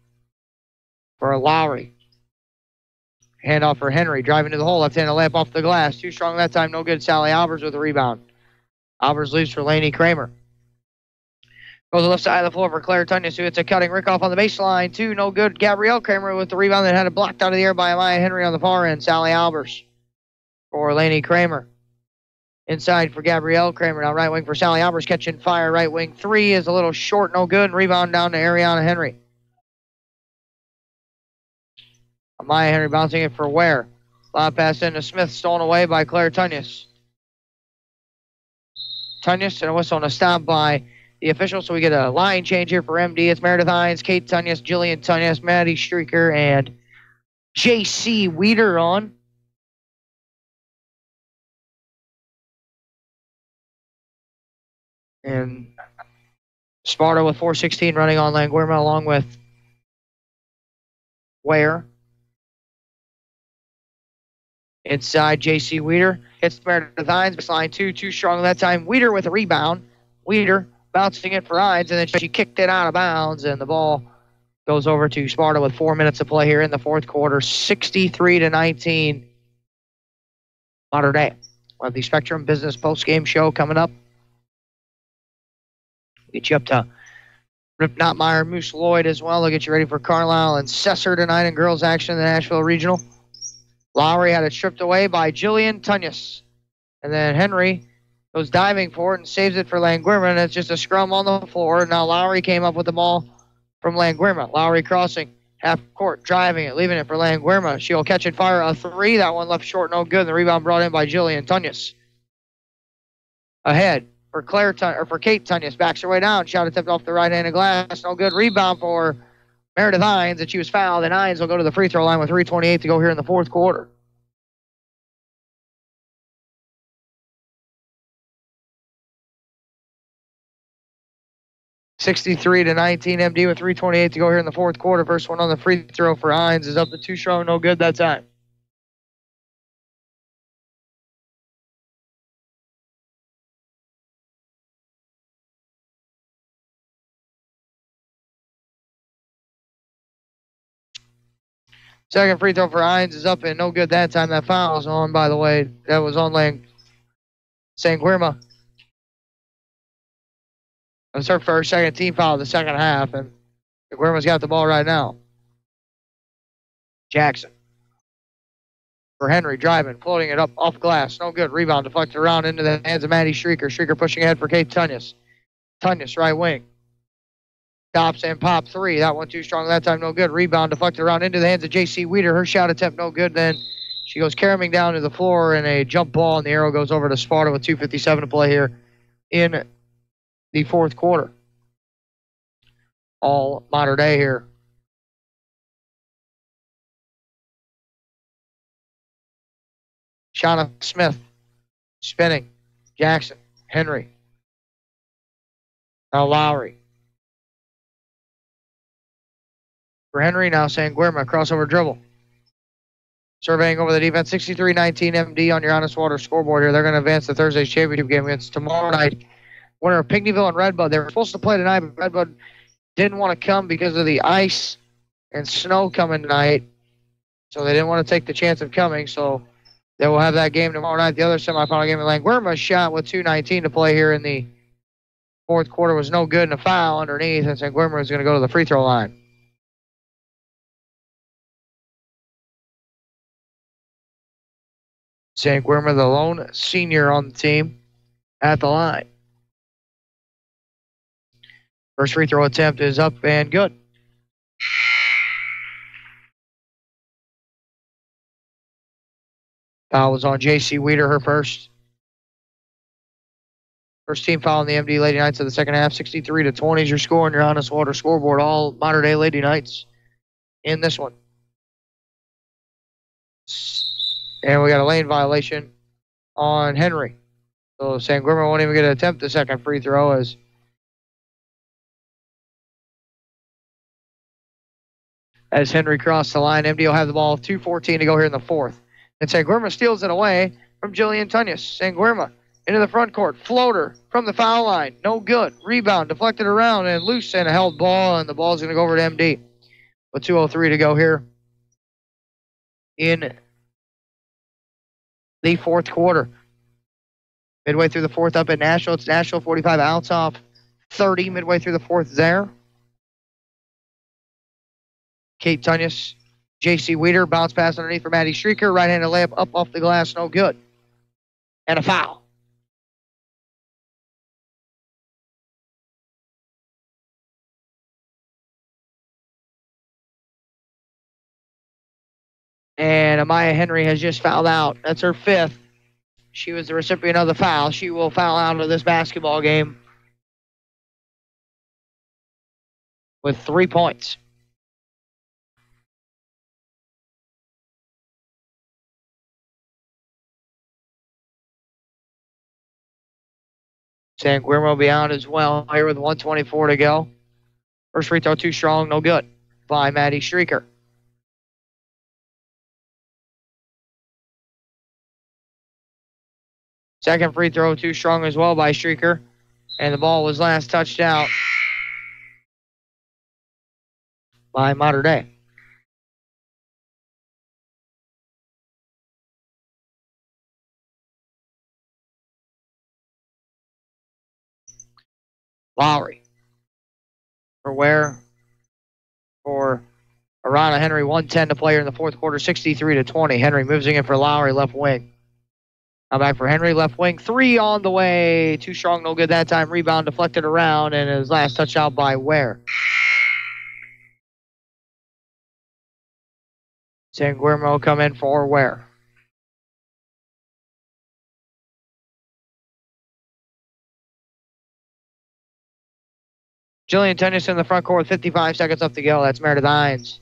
for Lowry. Handoff for Henry, driving to the hole, left-handed layup off the glass. Too strong that time, no good. Sally Albers with the rebound. Albers leaves for Laney Kramer. Goes to the left side of the floor for Claire Tunyas, who hits a cutting Rickoff on the baseline. Two, no good. Gabrielle Kramer with the rebound that had it blocked out of the air by Amaya Henry on the far end. Sally Albers for Laney Kramer. Inside for Gabrielle Kramer. Now right wing for Sally Albers, catching fire. Right wing three is a little short, no good. And rebound down to Ariana Henry. Amaya Henry bouncing it for Ware. Lob pass into Smith, stolen away by Claire Tunyas. Tunyas and a whistle and a stop by the official, so we get a line change here for MD. It's Meredith Hines, Kate Tunyas, Jillian Tunyas, Maddie Streaker, and JC Weeder on. And Sparta with 4:16 running on Languirma along with Ware. Inside, J.C. Weeder hits Meredith Hines. Baseline two, too strong that time. Weeder with a rebound. Weeder bouncing it for Hines, and then she kicked it out of bounds, and the ball goes over to Sparta with 4 minutes to play here in the fourth quarter. 63-19. Mater Dei. We'll have the Spectrum Business Post-Game Show coming up. Get you up to Rip Notmeyer, Moose Lloyd as well. They'll get you ready for Carlisle and Cesar tonight in girls action in the Nashville Regional. Lowry had it stripped away by Jillian Tunyas. And then Henry goes diving for it and saves it for Languirma, and it's just a scrum on the floor. Now Lowry came up with the ball from Languirma. Lowry crossing, half court, driving it, leaving it for Languirma. She'll catch and fire a three. That one left short, no good. And the rebound brought in by Jillian Tunyas. Ahead for Kate Tunyas. Backs her way down. Shot attempt off the right-handed glass. No good. Rebound for Meredith Hines, and she was fouled, and Hines will go to the free throw line with 3:28 to go here in the fourth quarter. (63-19) MD with 3:28 to go here in the fourth quarter. First one on the free throw for Hines is up to too strong, no good that time. Second free throw for Hines is up and no good that time. That foul was on, by the way. That was on Languirma. That's her first, second team foul of the second half, and Languirma's got the ball right now. Jackson. For Henry, driving, floating it up off glass. No good. Rebound deflected around into the hands of Maddie Streaker. Streaker pushing ahead for Kate Tunyas. Tunyas, right wing. Stops and pop three. That one too strong that time, no good. Rebound deflected around into the hands of J.C. Weeder. Her shot attempt no good. Then she goes caroming down to the floor in a jump ball, and the arrow goes over to Sparta with 2:57 to play here in the fourth quarter. All Mater Dei here. Shauna Smith spinning. Jackson, Henry. Now Lowry. For Henry, now Sanguirma, crossover dribble. Surveying over the defense, 63-19 MD on your Honest Water scoreboard here. They're going to advance to Thursday's championship game against tomorrow night. Winner of Pinckneyville and Redbud. They were supposed to play tonight, but Redbud didn't want to come because of the ice and snow coming tonight. So they didn't want to take the chance of coming. So they will have that game tomorrow night. The other semifinal game in Languirma shot with 2:19 to play here in the fourth quarter was no good, and a foul underneath, and Sanguirma is going to go to the free throw line. Sanguirma, the lone senior on the team, at the line. First free throw attempt is up and good. Foul was on J.C. Weeder, her first. First team foul on the MD Lady Knights of the second half. 63-20 is your score on your Honest Water scoreboard. All modern-day Lady Knights in this one. And we got a lane violation on Henry. So Sanguirma won't even get to attempt the second free throw as Henry crossed the line. MD will have the ball, 2:14 to go here in the fourth. And Sanguirma steals it away from Jillian Tunyas. Sanguirma into the front court. Floater from the foul line. No good. Rebound deflected around and loose and a held ball, and the ball's going to go over to MD. With 2:03 to go here in the fourth quarter. Midway through the fourth up at Nashville. It's Nashville 45 outs off 30 midway through the fourth there. Kate Tunyas, J.C. Weeder, bounce pass underneath for Maddie Streaker. Right-handed layup up off the glass, no good. And a foul. And Amaya Henry has just fouled out. That's her fifth. She was the recipient of the foul. She will foul out of this basketball game with 3 points. Sanguirma will be out as well here with 1:24 to go. First free throw too strong, no good by Maddie Streaker. Second free throw too strong as well by Streaker. And the ball was last touched out by Mater Dei. Lowry for Ware for Arana Henry. 1:10 to play here in the fourth quarter. 63-20. Henry moves in for Lowry, left wing. Now back for Henry, left wing. Three on the way. Too strong, no good that time. Rebound deflected around, and his last touch out by Ware. Sanguirma will come in for Ware. Jillian Tunyas in the front court with 55 seconds left to go. That's Meredith Hines.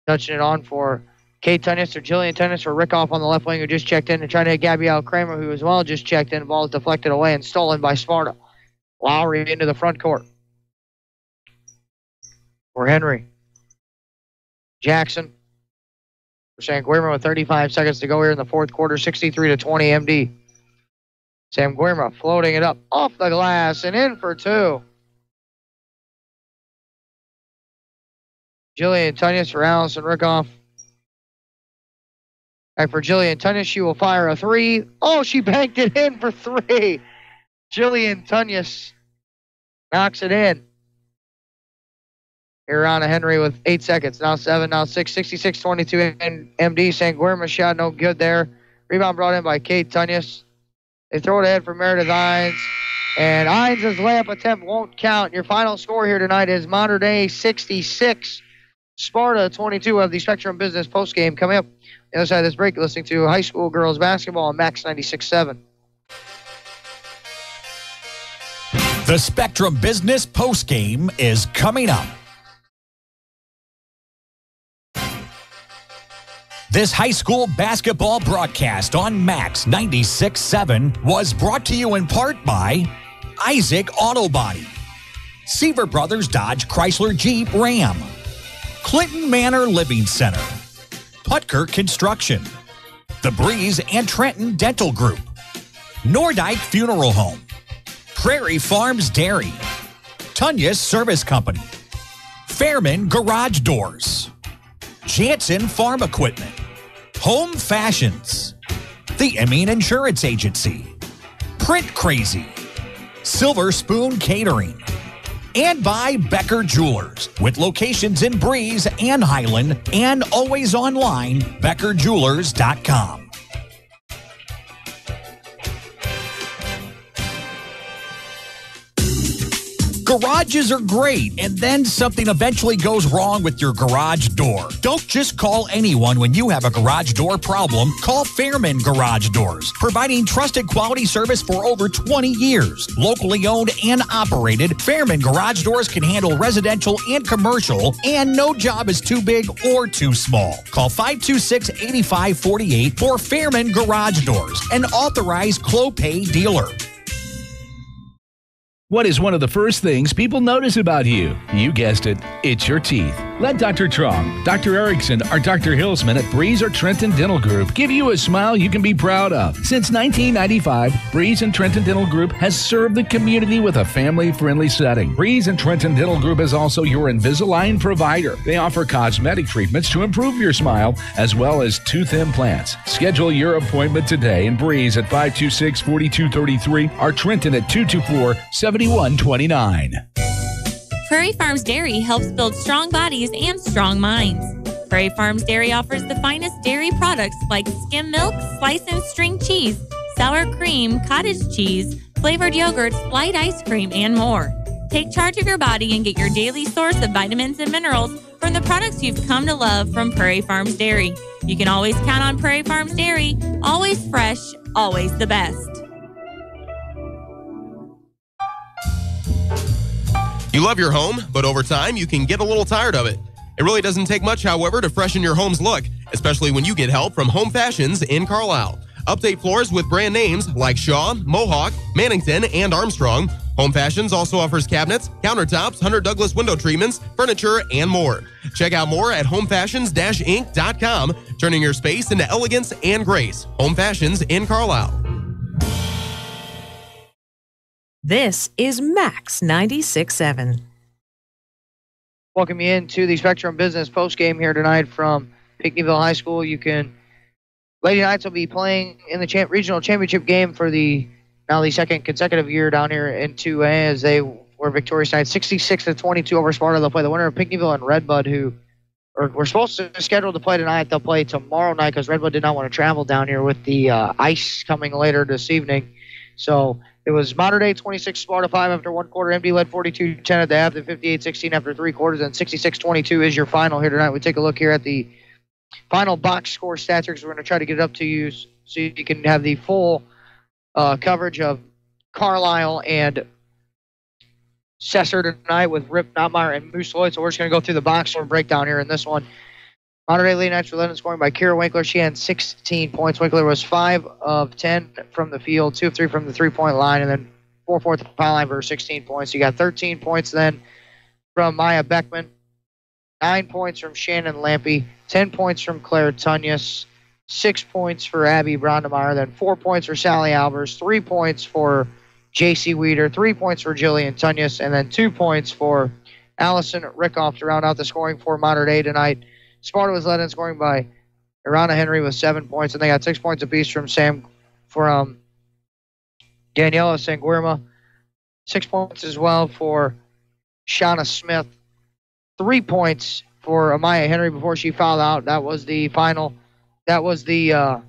Touching it on for Kate Tunyas or Jillian Tunyas or Rickoff on the left wing, who just checked in, and trying to hit Gabrielle Kramer, who as well just checked in. The ball is deflected away and stolen by Sparta. Lowry into the front court for Henry. Jackson for Sanguirma with 35 seconds to go here in the fourth quarter. 63-20 MD. Sanguirma floating it up off the glass and in for two. Jillian Tunyas for Allison Rickoff. Back for Jillian Tunyas. She will fire a three. Oh, she banked it in for three. Jillian Tunyas knocks it in. Arana Henry with 8 seconds. Now 7, now 6. 66-22 and MD. Sanguirma shot no good there. Rebound brought in by Kate Tunyas. They throw it ahead for Meredith Hines. And Hines' layup attempt won't count. Your final score here tonight is Mater Dei 66. Sparta 22 of the Spectrum Business postgame. Coming up on the other side of this break, listening to high school girls basketball on Max 96.7. The Spectrum Business postgame is coming up. This high school basketball broadcast on Max 96.7 was brought to you in part by Isaac Auto Body, Seaver Brothers Dodge Chrysler Jeep Ram, Clinton Manor Living Center, Putker Construction, The Breeze and Trenton Dental Group, Nordyke Funeral Home, Prairie Farms Dairy, Tunyas Service Company, Fairman Garage Doors, Jansen Farm Equipment, Home Fashions, The Emmean Insurance Agency, Print Crazy, Silver Spoon Catering, and by Becker Jewelers, with locations in Breeze and Highland, and always online, BeckerJewelers.com. Garages are great, and then something eventually goes wrong with your garage door. Don't just call anyone when you have a garage door problem. Call Fairman Garage Doors, providing trusted quality service for over 20 years. Locally owned and operated, Fairman Garage Doors can handle residential and commercial, and no job is too big or too small. Call 526-8548 for Fairman Garage Doors, an authorized Clopay dealer. What is one of the first things people notice about you? You guessed it, it's your teeth. Let Dr. Trong, Dr. Erickson, or Dr. Hilsman at Breeze or Trenton Dental Group give you a smile you can be proud of. Since 1995, Breeze and Trenton Dental Group has served the community with a family-friendly setting. Breeze and Trenton Dental Group is also your Invisalign provider. They offer cosmetic treatments to improve your smile, as well as tooth implants. Schedule your appointment today in Breeze at 526-4233 or Trenton at 224-7129. Prairie Farms Dairy helps build strong bodies and strong minds. Prairie Farms Dairy offers the finest dairy products like skim milk, slice and string cheese, sour cream, cottage cheese, flavored yogurts, light ice cream, and more. Take charge of your body and get your daily source of vitamins and minerals from the products you've come to love from Prairie Farms Dairy. You can always count on Prairie Farms Dairy, always fresh, always the best. You love your home, but over time, you can get a little tired of it. It really doesn't take much, however, to freshen your home's look, especially when you get help from Home Fashions in Carlisle. Update floors with brand names like Shaw, Mohawk, Mannington, and Armstrong. Home Fashions also offers cabinets, countertops, Hunter Douglas window treatments, furniture, and more. Check out more at homefashions-inc.com, turning your space into elegance and grace. Home Fashions in Carlisle. This is Max 96.7. Welcome you into the Spectrum Business postgame here tonight from Pinckneyville High School. Lady Knights will be playing in the regional championship game for the second consecutive year down here in 2A as they were victorious tonight, 66-22 over Sparta. They'll play the winner of Pinckneyville and Redbud, who we're supposed to schedule to play tonight. They'll play tomorrow night because Redbud did not want to travel down here with the ice coming later this evening. So it was Mater Dei 26, Sparta 5 after one quarter. MD led 42-10 at the half, then 58-16 after three quarters, and 66-22 is your final here tonight. We take a look here at the final box score statistics. We're going to try to get it up to you so you can have the full coverage of Carlisle and Cesar tonight with Rip Notmeyer and Moose Lloyd. So we're just going to go through the box score breakdown here in this one. Mater Dei Lady Knights were led in scoring by Kira Winkler. She had 16 points. Winkler was 5 of 10 from the field, 2 of 3 from the three-point line, and then 4-4 at the foul line for 16 points. You got 13 points then from Maya Beckman, 9 points from Shannon Lampy, 10 points from Claire Tunyas, 6 points for Abby Brondemeyer, then 4 points for Sally Albers, 3 points for J.C. Weeder, 3 points for Jillian Tunyas, and then 2 points for Allison Rickoff to round out the scoring for Mater Dei tonight. Sparta was led in scoring by Irana Henry with 7 points, and they got 6 points apiece from Daniela Sanguirma. 6 points as well for Shauna Smith. 3 points for Amaya Henry before she fouled out. That was the final breakdown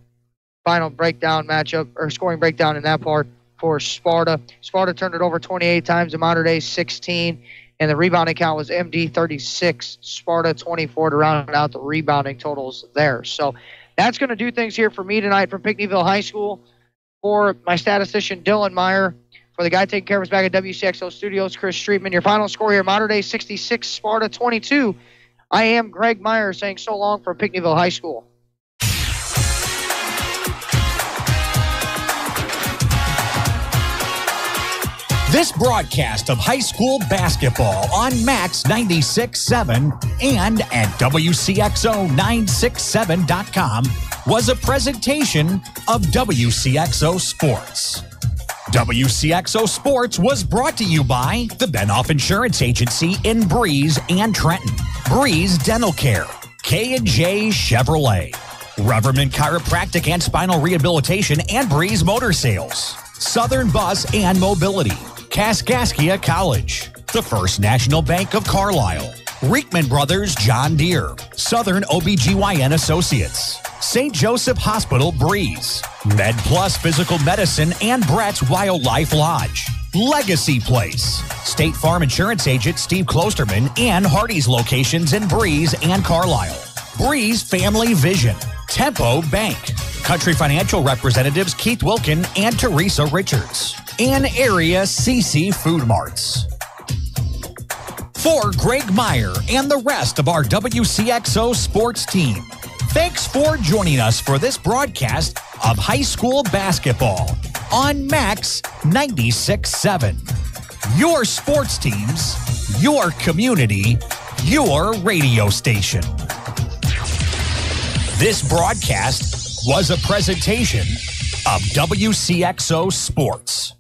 matchup, or scoring breakdown in that part for Sparta. Sparta turned it over 28 times, and Mater Dei 16. And the rebounding count was MD 36, Sparta 24 to round out the rebounding totals there. So that's going to do things here for me tonight from Pinckneyville High School. For my statistician, Dylan Meyer, for the guy taking care of us back at WCXO Studios, Chris Streetman. Your final score here, Mater Dei 66, Sparta 22. I am Greg Meyer saying so long from Pinckneyville High School. This broadcast of high school basketball on Max 96.7 and at WCXO967.com was a presentation of WCXO Sports. WCXO Sports was brought to you by the Benoff Insurance Agency in Breeze and Trenton, Breeze Dental Care, K&J Chevrolet, Reverman Chiropractic and Spinal Rehabilitation and Breeze Motor Sales, Southern Bus and Mobility, Kaskaskia College, the First National Bank of Carlisle, Reekman Brothers John Deere, Southern OBGYN Associates, St. Joseph Hospital Breeze, Med Plus Physical Medicine and Brett's Wildlife Lodge, Legacy Place, State Farm Insurance Agent Steve Klosterman and Hardy's locations in Breeze and Carlisle. Breeze Family Vision, Tempo Bank, Country Financial representatives Keith Wilkin and Teresa Richards, and Area CC Food Marts. For Greg Meyer and the rest of our WCXO sports team, thanks for joining us for this broadcast of high school basketball on Max 96.7. Your sports teams, your community, your radio station. This broadcast was a presentation of WCXO Sports.